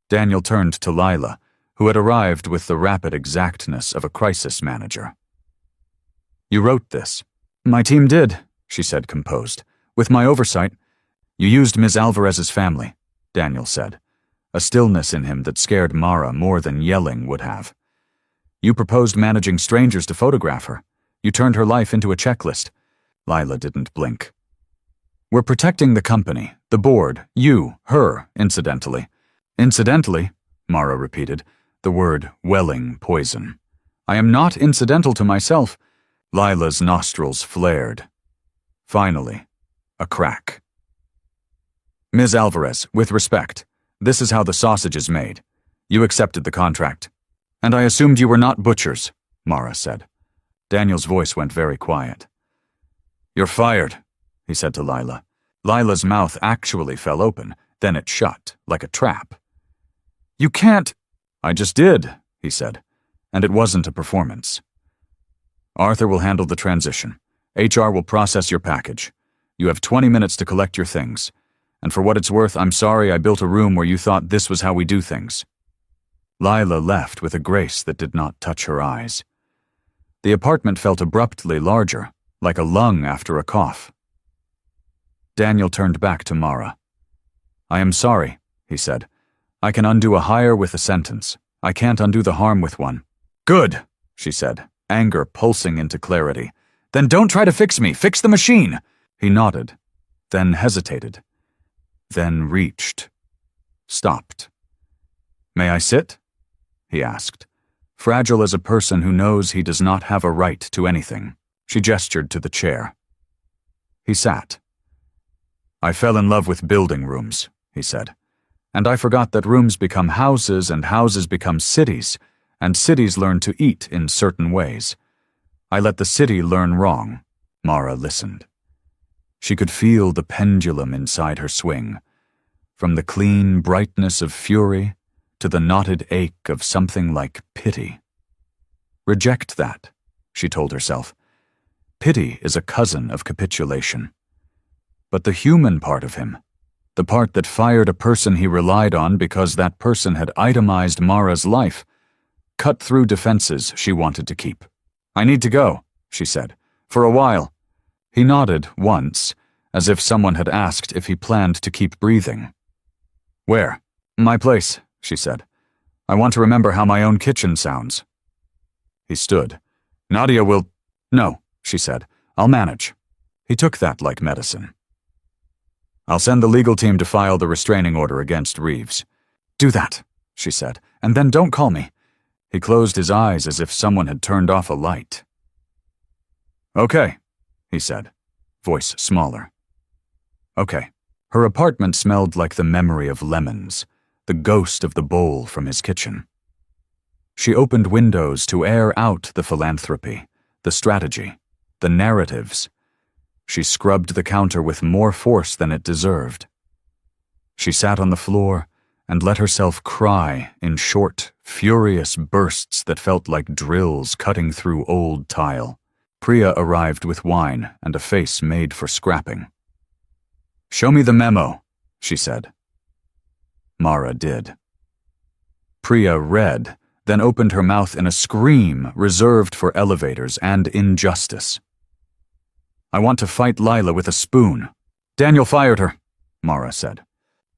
Daniel turned to Lila, who had arrived with the rapid exactness of a crisis manager. "You wrote this." "My team did," she said, composed. "With my oversight." "You used Ms. Alvarez's family," Daniel said, a stillness in him that scared Mara more than yelling would have. "You proposed managing strangers to photograph her. You turned her life into a checklist." Lila didn't blink. "We're protecting the company, the board, you, her, incidentally." "Incidentally," Mara repeated, the word welling poison. "I am not incidental to myself." Lila's nostrils flared. Finally, a crack. "Ms. Alvarez, with respect, this is how the sausage is made. You accepted the contract. And I assumed you were not butchers," Mara said. Daniel's voice went very quiet. "You're fired," he said to Lila. Lila's mouth actually fell open, then it shut, like a trap. "You can't—" "I just did," he said, "and it wasn't a performance. Arthur will handle the transition. HR will process your package. You have 20 minutes to collect your things. And for what it's worth, I'm sorry I built a room where you thought this was how we do things." Lila left with a grace that did not touch her eyes. The apartment felt abruptly larger, like a lung after a cough. Daniel turned back to Mara. "I am sorry," he said. "I can undo a hire with a sentence. I can't undo the harm with one." "Good," she said, anger pulsing into clarity. "Then don't try to fix me. Fix the machine." He nodded, then hesitated, then reached, stopped. "May I sit?" he asked, fragile as a person who knows he does not have a right to anything. She gestured to the chair. He sat. "I fell in love with building rooms," he said, "and I forgot that rooms become houses and houses become cities, and cities learn to eat in certain ways. I let the city learn wrong." Mara listened. She could feel the pendulum inside her swing, from the clean brightness of fury to the knotted ache of something like pity. Reject that, she told herself. Pity is a cousin of capitulation. But the human part of him, the part that fired a person he relied on because that person had itemized Mara's life, cut through defenses she wanted to keep. "I need to go," she said, "for a while." He nodded once, as if someone had asked if he planned to keep breathing. "Where?" "My place," she said. "I want to remember how my own kitchen sounds." He stood. "Nadia will—" "No," she said. "I'll manage." He took that like medicine. "I'll send the legal team to file the restraining order against Reeves." "Do that," she said, "and then don't call me." He closed his eyes as if someone had turned off a light. "Okay," he said, voice smaller. "Okay." Her apartment smelled like the memory of lemons, the ghost of the bowl from his kitchen. She opened windows to air out the philanthropy, the strategy, the narratives. She scrubbed the counter with more force than it deserved. She sat on the floor and let herself cry in short, furious bursts that felt like drills cutting through old tile. Priya arrived with wine and a face made for scrapping. "Show me the memo," she said. Mara did. Priya read, then opened her mouth in a scream reserved for elevators and injustice. "I want to fight Lila with a spoon." "Daniel fired her," Mara said.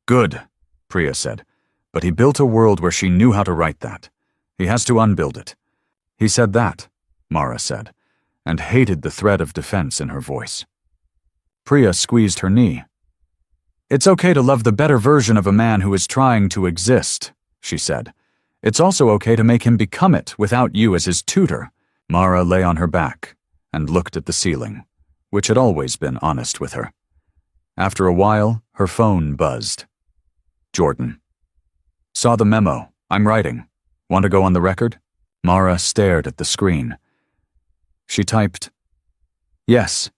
"Good," Priya said, "but he built a world where she knew how to write that. He has to unbuild it." "He said that," Mara said, and hated the thread of defense in her voice. Priya squeezed her knee. "It's okay to love the better version of a man who is trying to exist," she said. "It's also okay to make him become it without you as his tutor." Mara lay on her back and looked at the ceiling, which had always been honest with her. After a while, her phone buzzed. Jordan. "Saw the memo. I'm writing. Want to go on the record?" Mara stared at the screen. She typed, "Yes,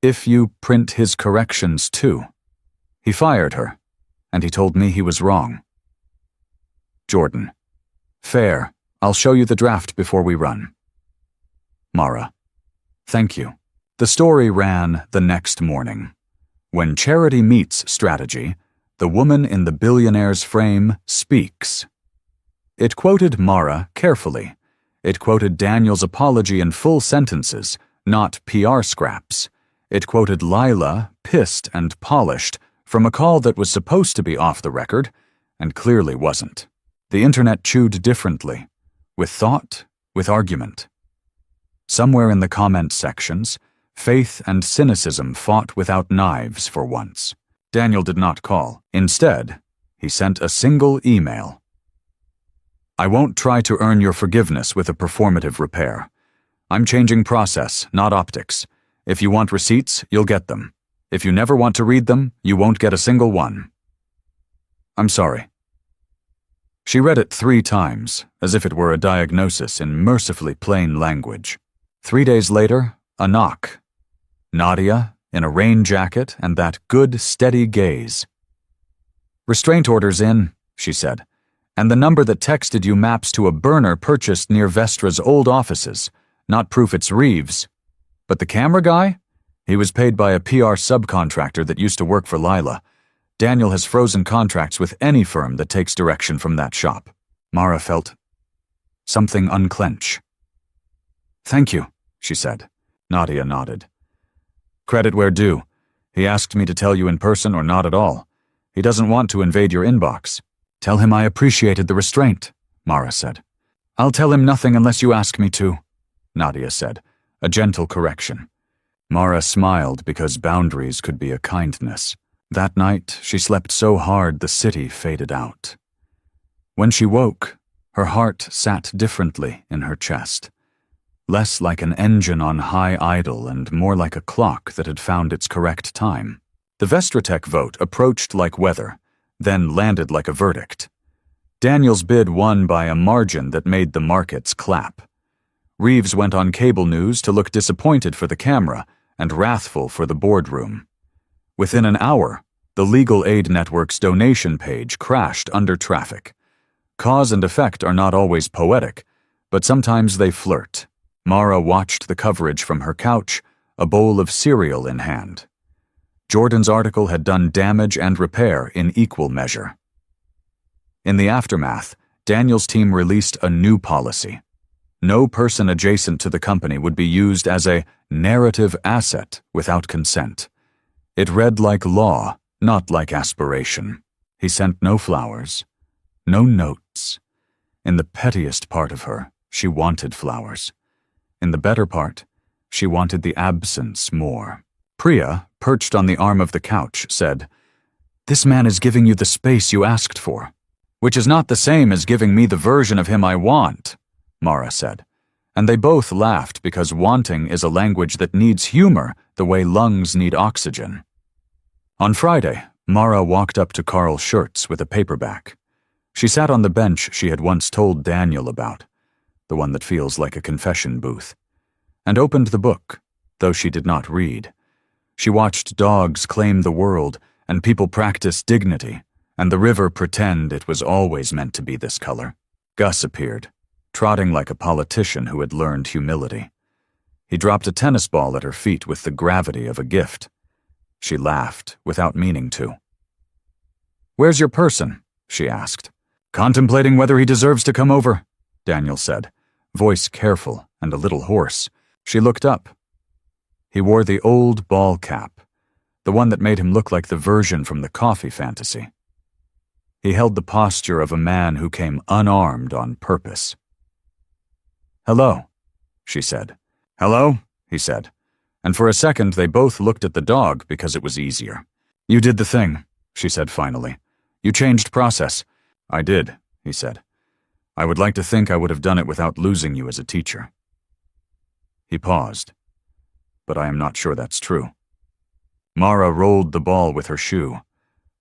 if you print his corrections too. He fired her, and he told me he was wrong." Jordan. "Fair. I'll show you the draft before we run." Mara. "Thank you." The story ran the next morning. When charity meets strategy, the woman in the billionaire's frame speaks. It quoted Mara carefully. It quoted Daniel's apology in full sentences, not PR scraps. It quoted Lila, pissed and polished, from a call that was supposed to be off the record, and clearly wasn't. The internet chewed differently, with thought, with argument. Somewhere in the comment sections, faith and cynicism fought without knives for once. Daniel did not call. Instead, he sent a single email. "I won't try to earn your forgiveness with a performative repair. I'm changing process, not optics. If you want receipts, you'll get them. If you never want to read them, you won't get a single one. I'm sorry." She read it 3 times, as if it were a diagnosis in mercifully plain language. 3 days later, a knock. Nadia, in a rain jacket and that good, steady gaze. "Restraint order's in," she said, "and the number that texted you maps to a burner purchased near Vestra's old offices. Not proof it's Reeves. But the camera guy? He was paid by a PR subcontractor that used to work for Lila. Daniel has frozen contracts with any firm that takes direction from that shop." Mara felt something unclench. "Thank you," she said. Nadia nodded. "Credit where due. He asked me to tell you in person or not at all. He doesn't want to invade your inbox." "Tell him I appreciated the restraint," Mara said. "I'll tell him nothing unless you ask me to," Nadia said, a gentle correction. Mara smiled because boundaries could be a kindness. That night, she slept so hard the city faded out. When she woke, her heart sat differently in her chest. Less like an engine on high idle and more like a clock that had found its correct time. The Vestratech vote approached like weather, then landed like a verdict. Daniel's bid won by a margin that made the markets clap. Reeves went on cable news to look disappointed for the camera and wrathful for the boardroom. Within an hour, the Legal Aid Network's donation page crashed under traffic. Cause and effect are not always poetic, but sometimes they flirt. Mara watched the coverage from her couch, a bowl of cereal in hand. Jordan's article had done damage and repair in equal measure. In the aftermath, Daniel's team released a new policy. No person adjacent to the company would be used as a narrative asset without consent. It read like law, not like aspiration. He sent no flowers, no notes. In the pettiest part of her, she wanted flowers. In the better part, she wanted the absence more. Priya, perched on the arm of the couch, said, "This man is giving you the space you asked for, which is not the same as giving me the version of him I want," Mara said. And they both laughed because wanting is a language that needs humor the way lungs need oxygen. On Friday, Mara walked up to Carl Schurz with a paperback. She sat on the bench she had once told Daniel about, the one that feels like a confession booth, and opened the book, though she did not read. She watched dogs claim the world and people practice dignity, and the river pretend it was always meant to be this color. Gus appeared, trotting like a politician who had learned humility. He dropped a tennis ball at her feet with the gravity of a gift. She laughed, without meaning to. "Where's your person?" she asked. "Contemplating whether he deserves to come over," Daniel said, voice careful and a little hoarse. She looked up. He wore the old ball cap, the one that made him look like the version from the coffee fantasy. He held the posture of a man who came unarmed on purpose. "Hello," she said. "Hello," he said, and for a second they both looked at the dog because it was easier. "You did the thing," she said finally. "You changed process." "I did," he said. "I would like to think I would have done it without losing you as a teacher." He paused, but I am not sure that's true. Mara rolled the ball with her shoe.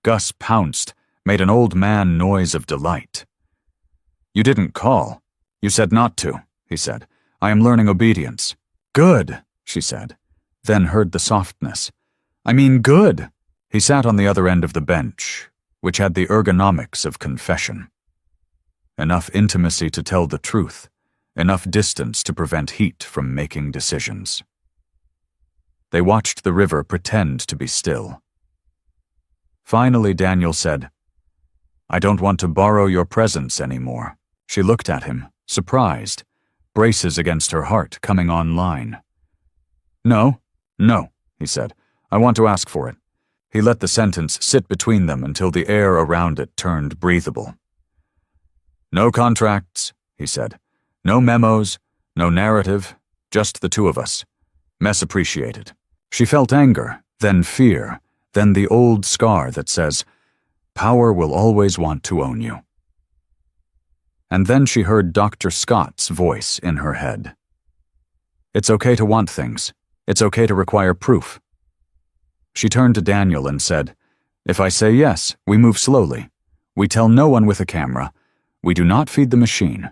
Gus pounced, made an old man noise of delight. "You didn't call. You said not to," he said. "I am learning obedience." "Good," she said, then heard the softness. "I mean good." He sat on the other end of the bench, which had the ergonomics of confession. Enough intimacy to tell the truth, enough distance to prevent heat from making decisions. They watched the river pretend to be still. Finally, Daniel said, "I don't want to borrow your presence anymore." She looked at him, surprised, braces against her heart coming online. No, he said. "I want to ask for it." He let the sentence sit between them until the air around it turned breathable. "No contracts," he said. "No memos, no narrative, just the two of us. Mess appreciated." She felt anger, then fear, then the old scar that says, "Power will always want to own you." And then she heard Dr. Scott's voice in her head. "It's okay to want things. It's okay to require proof." She turned to Daniel and said, "If I say yes, we move slowly. We tell no one with a camera. We do not feed the machine.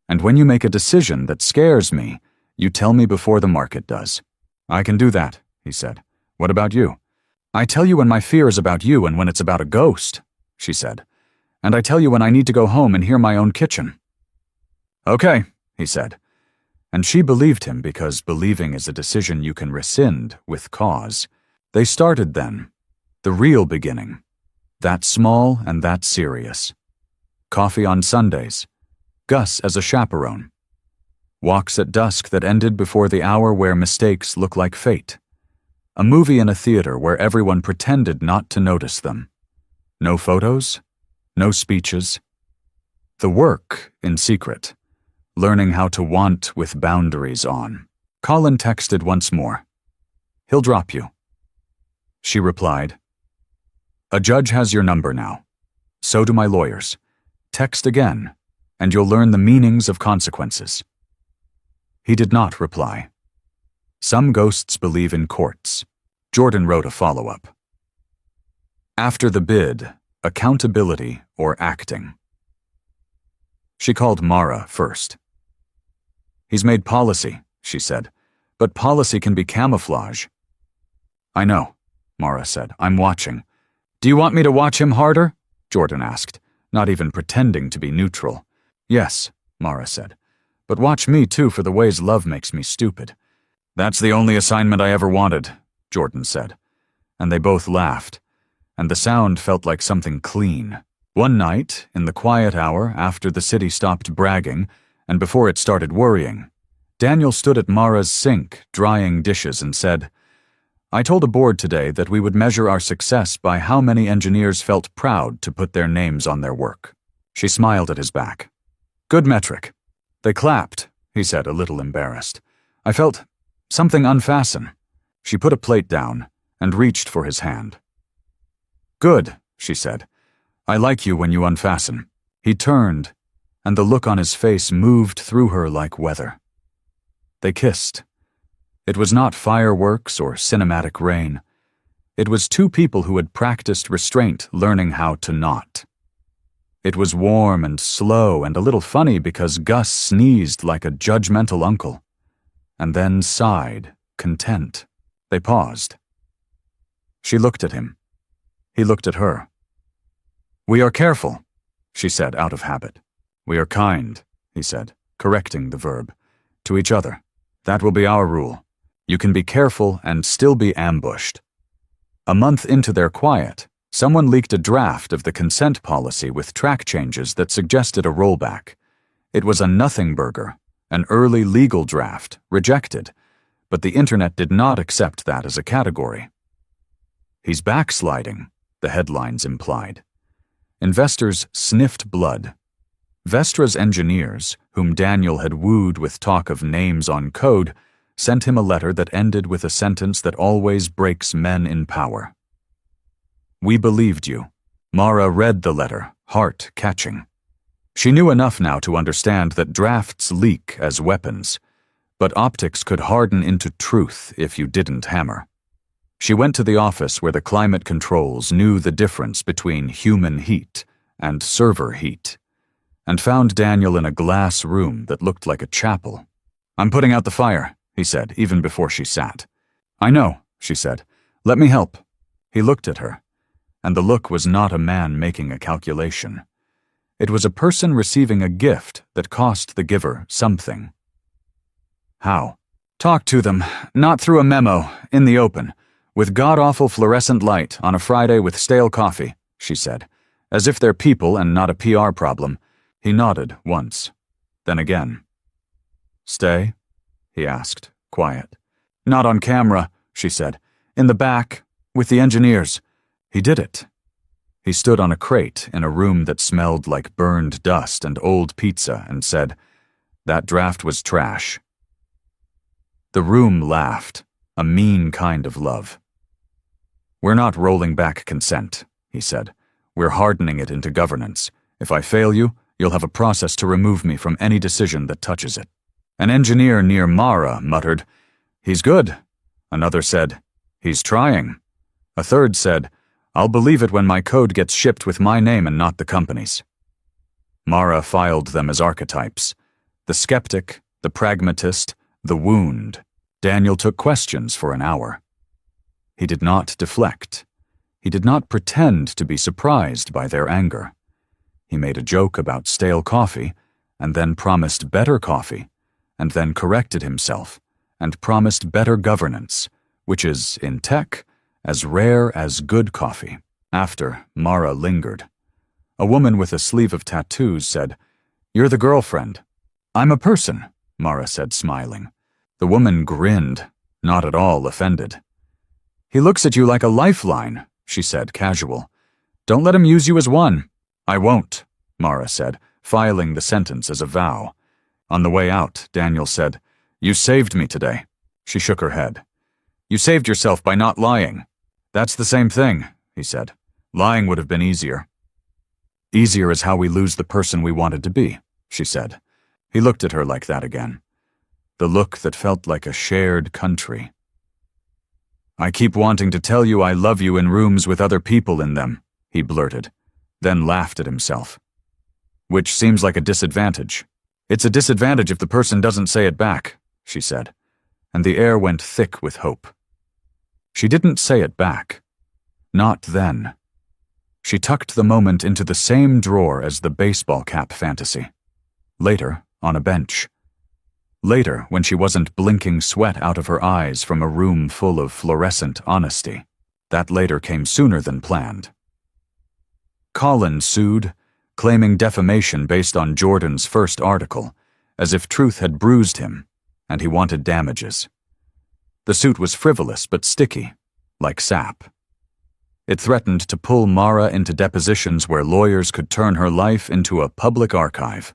And when you make a decision that scares me, you tell me before the market does." "I can do that," he said. "What about you?" "I tell you when my fear is about you and when it's about a ghost," she said. "And I tell you when I need to go home and hear my own kitchen." "Okay," he said. And she believed him because believing is a decision you can rescind with cause. They started then, the real beginning, that small and that serious. Coffee on Sundays, Gus as a chaperone. Walks at dusk that ended before the hour where mistakes look like fate. A movie in a theater where everyone pretended not to notice them. No photos, no speeches. The work in secret, learning how to want with boundaries on. Colin texted once more. "He'll drop you." She replied, "A judge has your number now. So do my lawyers. Text again, and you'll learn the meanings of consequences." He did not reply. Some ghosts believe in courts. Jordan wrote a follow-up. After the bid, accountability or acting. She called Mara first. "He's made policy," she said, "but policy can be camouflage." "I know," Mara said. "I'm watching." "Do you want me to watch him harder?" Jordan asked, not even pretending to be neutral. "Yes," Mara said, "but watch me too for the ways love makes me stupid." "That's the only assignment I ever wanted," Jordan said, and they both laughed, and the sound felt like something clean. One night, in the quiet hour after the city stopped bragging and before it started worrying, Daniel stood at Mara's sink drying dishes and said, "I told a board today that we would measure our success by how many engineers felt proud to put their names on their work." She smiled at his back. "Good metric." They clapped, he said, a little embarrassed. "I felt something unfasten." She put a plate down and reached for his hand. "Good," she said. "I like you when you unfasten." He turned, and the look on his face moved through her like weather. They kissed. It was not fireworks or cinematic rain. It was two people who had practiced restraint learning how to not. It was warm and slow and a little funny because Gus sneezed like a judgmental uncle, and then sighed, content. They paused. She looked at him. He looked at her. "We are careful," she said out of habit. "We are kind," he said, correcting the verb, "to each other. That will be our rule. You can be careful and still be ambushed." A month into their quiet, someone leaked a draft of the consent policy with track changes that suggested a rollback. It was a nothing burger, an early legal draft, rejected, but the internet did not accept that as a category. "He's backsliding," the headlines implied. Investors sniffed blood. Vestra's engineers, whom Daniel had wooed with talk of names on code, sent him a letter that ended with a sentence that always breaks men in power. "We believed you." Mara read the letter, heart catching. She knew enough now to understand that drafts leak as weapons, but optics could harden into truth if you didn't hammer. She went to the office where the climate controls knew the difference between human heat and server heat, and found Daniel in a glass room that looked like a chapel. "I'm putting out the fire," he said, even before she sat. "I know," she said. "Let me help." He looked at her, and the look was not a man making a calculation. It was a person receiving a gift that cost the giver something. "How?" "Talk to them, not through a memo, in the open, with god-awful fluorescent light on a Friday with stale coffee," she said, as if they're people and not a PR problem. He nodded once, then again. "Stay?" he asked, quiet. "Not on camera," she said. "In the back, with the engineers." He did it. He stood on a crate in a room that smelled like burned dust and old pizza and said, "That draft was trash." The room laughed, a mean kind of love. "We're not rolling back consent," he said. "We're hardening it into governance. If I fail you, you'll have a process to remove me from any decision that touches it." An engineer near Mara muttered, "He's good." Another said, "He's trying." A third said, "I'll believe it when my code gets shipped with my name and not the company's." Mara filed them as archetypes. The skeptic, the pragmatist, the wound. Daniel took questions for an hour. He did not deflect. He did not pretend to be surprised by their anger. He made a joke about stale coffee, and then promised better coffee, and then corrected himself, and promised better governance, which is, in tech, as rare as good coffee. After, Mara lingered. A woman with a sleeve of tattoos said, "You're the girlfriend." "I'm a person," Mara said, smiling. The woman grinned, not at all offended. "He looks at you like a lifeline," she said, casual. "Don't let him use you as one." "I won't," Mara said, filing the sentence as a vow. On the way out, Daniel said, "You saved me today." She shook her head. "You saved yourself by not lying." "That's the same thing," he said. "Lying would have been easier." "Easier is how we lose the person we wanted to be," she said. He looked at her like that again. The look that felt like a shared country. "I keep wanting to tell you I love you in rooms with other people in them," he blurted, then laughed at himself. "Which seems like a disadvantage." "It's a disadvantage if the person doesn't say it back," she said, and the air went thick with hope. She didn't say it back. Not then. She tucked the moment into the same drawer as the baseball cap fantasy. Later, on a bench. Later, when she wasn't blinking sweat out of her eyes from a room full of fluorescent honesty. That later came sooner than planned. Colin sued, claiming defamation based on Jordan's first article, as if truth had bruised him, and he wanted damages. The suit was frivolous but sticky, like sap. It threatened to pull Mara into depositions where lawyers could turn her life into a public archive.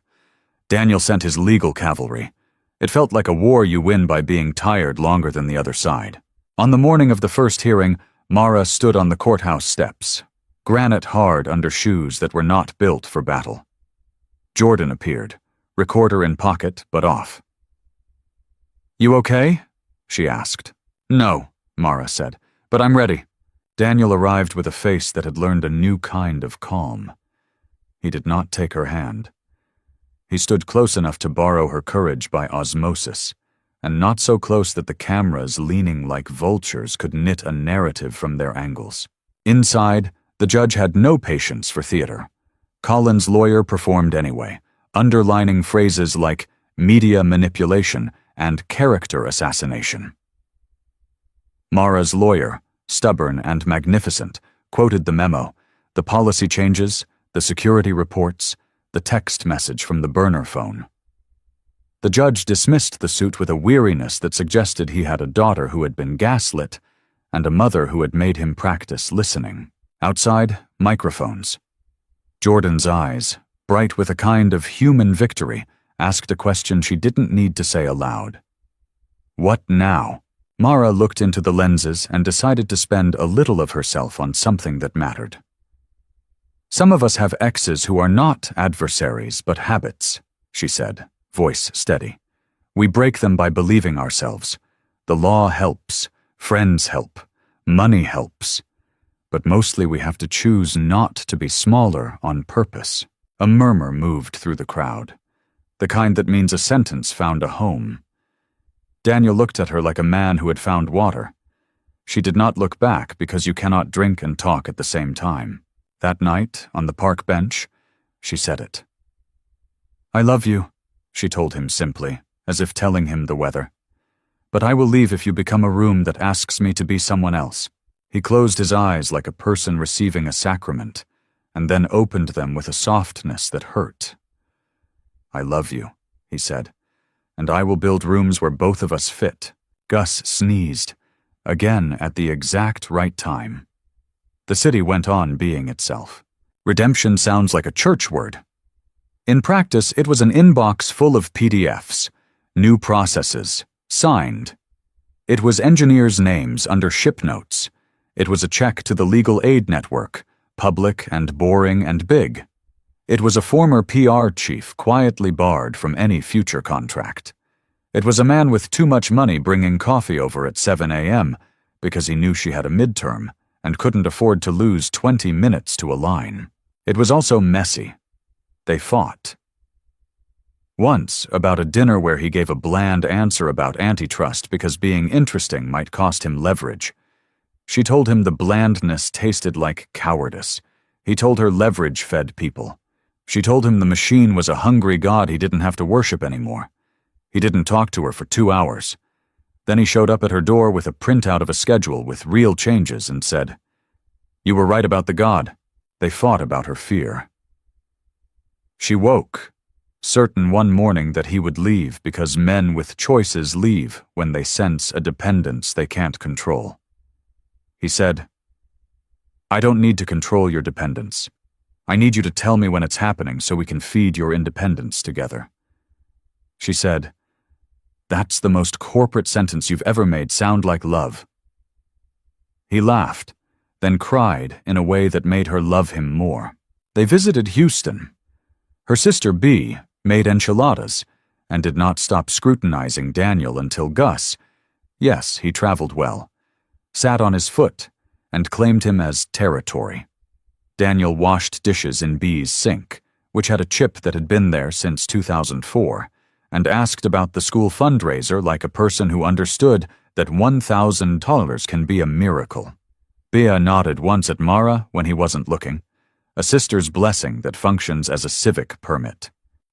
Daniel sent his legal cavalry. It felt like a war you win by being tired longer than the other side. On the morning of the first hearing, Mara stood on the courthouse steps, granite hard under shoes that were not built for battle. Jordan appeared, recorder in pocket but off. "You okay?" she asked. "No," Mara said, "but I'm ready." Daniel arrived with a face that had learned a new kind of calm. He did not take her hand. He stood close enough to borrow her courage by osmosis, and not so close that the cameras, leaning like vultures, could knit a narrative from their angles. Inside, the judge had no patience for theater. Colin's lawyer performed anyway, underlining phrases like media manipulation and character assassination. Mara's lawyer, stubborn and magnificent, quoted the memo, the policy changes, the security reports, the text message from the burner phone. The judge dismissed the suit with a weariness that suggested he had a daughter who had been gaslit and a mother who had made him practice listening. Outside, microphones. Jordan's eyes, bright with a kind of human victory, asked a question she didn't need to say aloud. What now? Mara looked into the lenses and decided to spend a little of herself on something that mattered. Some of us have exes who are not adversaries but habits, she said, voice steady. We break them by believing ourselves. The law helps, friends help, money helps. But mostly we have to choose not to be smaller on purpose. A murmur moved through the crowd, the kind that means a sentence found a home. Daniel looked at her like a man who had found water. She did not look back because you cannot drink and talk at the same time. That night, on the park bench, she said it. I love you, she told him simply, as if telling him the weather. But I will leave if you become a room that asks me to be someone else. He closed his eyes like a person receiving a sacrament, and then opened them with a softness that hurt. I love you, he said, and I will build rooms where both of us fit. Gus sneezed, again at the exact right time. The city went on being itself. Redemption sounds like a church word. In practice, it was an inbox full of PDFs, new processes, signed. It was engineers' names under ship notes. It was a check to the legal aid network, public and boring and big. It was a former PR chief quietly barred from any future contract. It was a man with too much money bringing coffee over at 7 a.m. because he knew she had a midterm and couldn't afford to lose 20 minutes to a line. It was also messy. They fought. Once, about a dinner where he gave a bland answer about antitrust because being interesting might cost him leverage. She told him the blandness tasted like cowardice. He told her leverage fed people. She told him the machine was a hungry god he didn't have to worship anymore. He didn't talk to her for 2 hours. Then he showed up at her door with a printout of a schedule with real changes and said, You were right about the god. They fought about her fear. She woke, certain one morning that he would leave because men with choices leave when they sense a dependence they can't control. He said, I don't need to control your dependence. I need you to tell me when it's happening so we can feed your independence together. She said, That's the most corporate sentence you've ever made sound like love. He laughed, then cried in a way that made her love him more. They visited Houston. Her sister B made enchiladas and did not stop scrutinizing Daniel until Gus, yes, he traveled well, sat on his foot and claimed him as territory. Daniel washed dishes in B's sink, which had a chip that had been there since 2004, and asked about the school fundraiser like a person who understood that $1,000 can be a miracle. Bea nodded once at Mara when he wasn't looking, a sister's blessing that functions as a civic permit.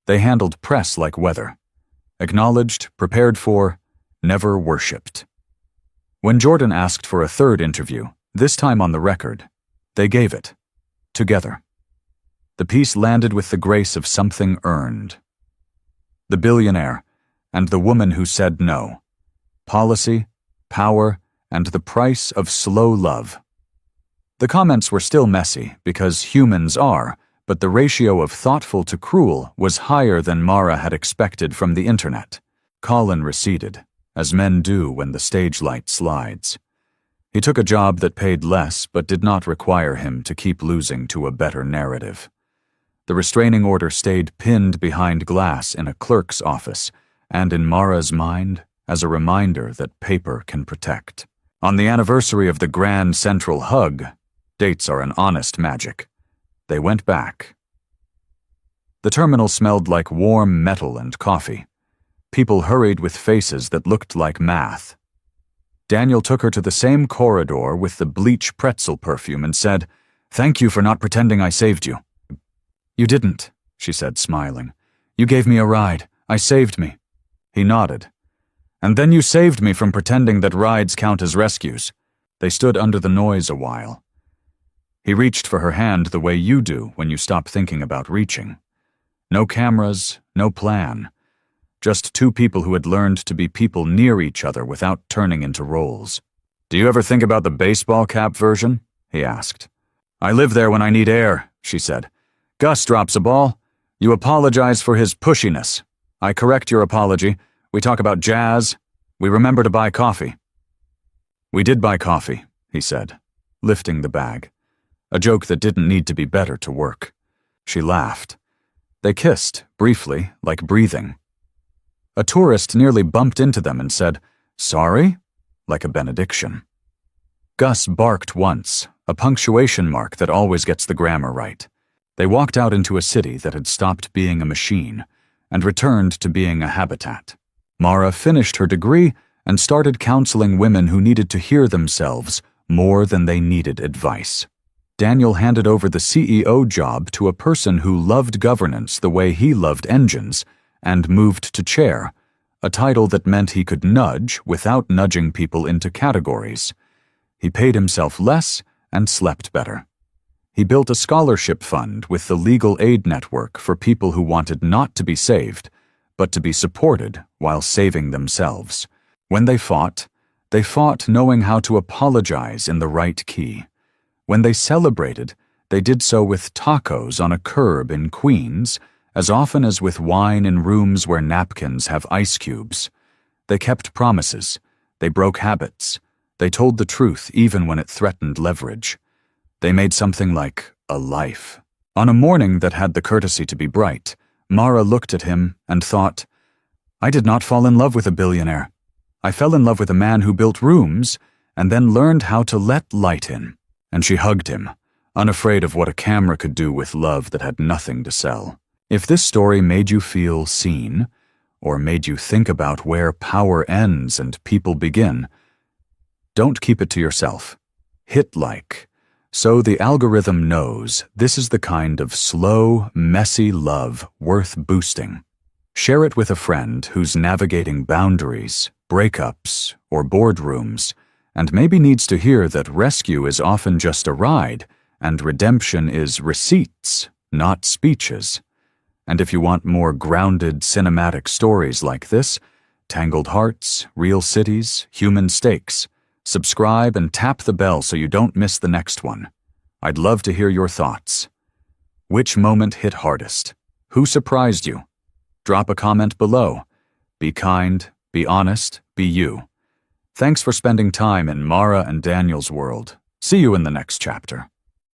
They handled press like weather. Acknowledged, prepared for, never worshipped. When Jordan asked for a third interview, this time on the record, they gave it. Together. The piece landed with the grace of something earned. The billionaire, and the woman who said no. Policy, power, and the price of slow love. The comments were still messy, because humans are, but the ratio of thoughtful to cruel was higher than Mara had expected from the internet. Colin receded, as men do when the stage light slides. He took a job that paid less but did not require him to keep losing to a better narrative. The restraining order stayed pinned behind glass in a clerk's office, and in Mara's mind, as a reminder that paper can protect. On the anniversary of the Grand Central Hug, dates are an honest magic, they went back. The terminal smelled like warm metal and coffee. People hurried with faces that looked like math. Daniel took her to the same corridor with the bleach pretzel perfume and said, "Thank you for not pretending I saved you." "You didn't," she said, smiling. "You gave me a ride. I saved me." He nodded. "And then you saved me from pretending that rides count as rescues." They stood under the noise a while. He reached for her hand the way you do when you stop thinking about reaching. No cameras, no plan. Just two people who had learned to be people near each other without turning into roles. "Do you ever think about the baseball cap version?" he asked. "I live there when I need air," she said. "Gus drops a ball. You apologize for his pushiness. I correct your apology. We talk about jazz. We remember to buy coffee." "We did buy coffee," he said, lifting the bag. A joke that didn't need to be better to work. She laughed. They kissed, briefly, like breathing. A tourist nearly bumped into them and said, "Sorry?" like a benediction. Gus barked once, a punctuation mark that always gets the grammar right. They walked out into a city that had stopped being a machine and returned to being a habitat. Mara finished her degree and started counseling women who needed to hear themselves more than they needed advice. Daniel handed over the CEO job to a person who loved governance the way he loved engines and moved to chair, a title that meant he could nudge without nudging people into categories. He paid himself less and slept better. He built a scholarship fund with the legal aid network for people who wanted not to be saved, but to be supported while saving themselves. When they fought knowing how to apologize in the right key. When they celebrated, they did so with tacos on a curb in Queens, as often as with wine in rooms where napkins have ice cubes. They kept promises. They broke habits. They told the truth even when it threatened leverage. They made something like a life. On a morning that had the courtesy to be bright, Mara looked at him and thought, "I did not fall in love with a billionaire. I fell in love with a man who built rooms and then learned how to let light in." And she hugged him, unafraid of what a camera could do with love that had nothing to sell. If this story made you feel seen, or made you think about where power ends and people begin, don't keep it to yourself. Hit like, so the algorithm knows this is the kind of slow, messy love worth boosting. Share it with a friend who's navigating boundaries, breakups, or boardrooms, and maybe needs to hear that rescue is often just a ride, and redemption is receipts, not speeches. And if you want more grounded cinematic stories like this, Tangled Hearts, Real Cities, Human Stakes, subscribe and tap the bell so you don't miss the next one. I'd love to hear your thoughts. Which moment hit hardest? Who surprised you? Drop a comment below. Be kind, be honest, be you. Thanks for spending time in Mara and Daniel's world. See you in the next chapter.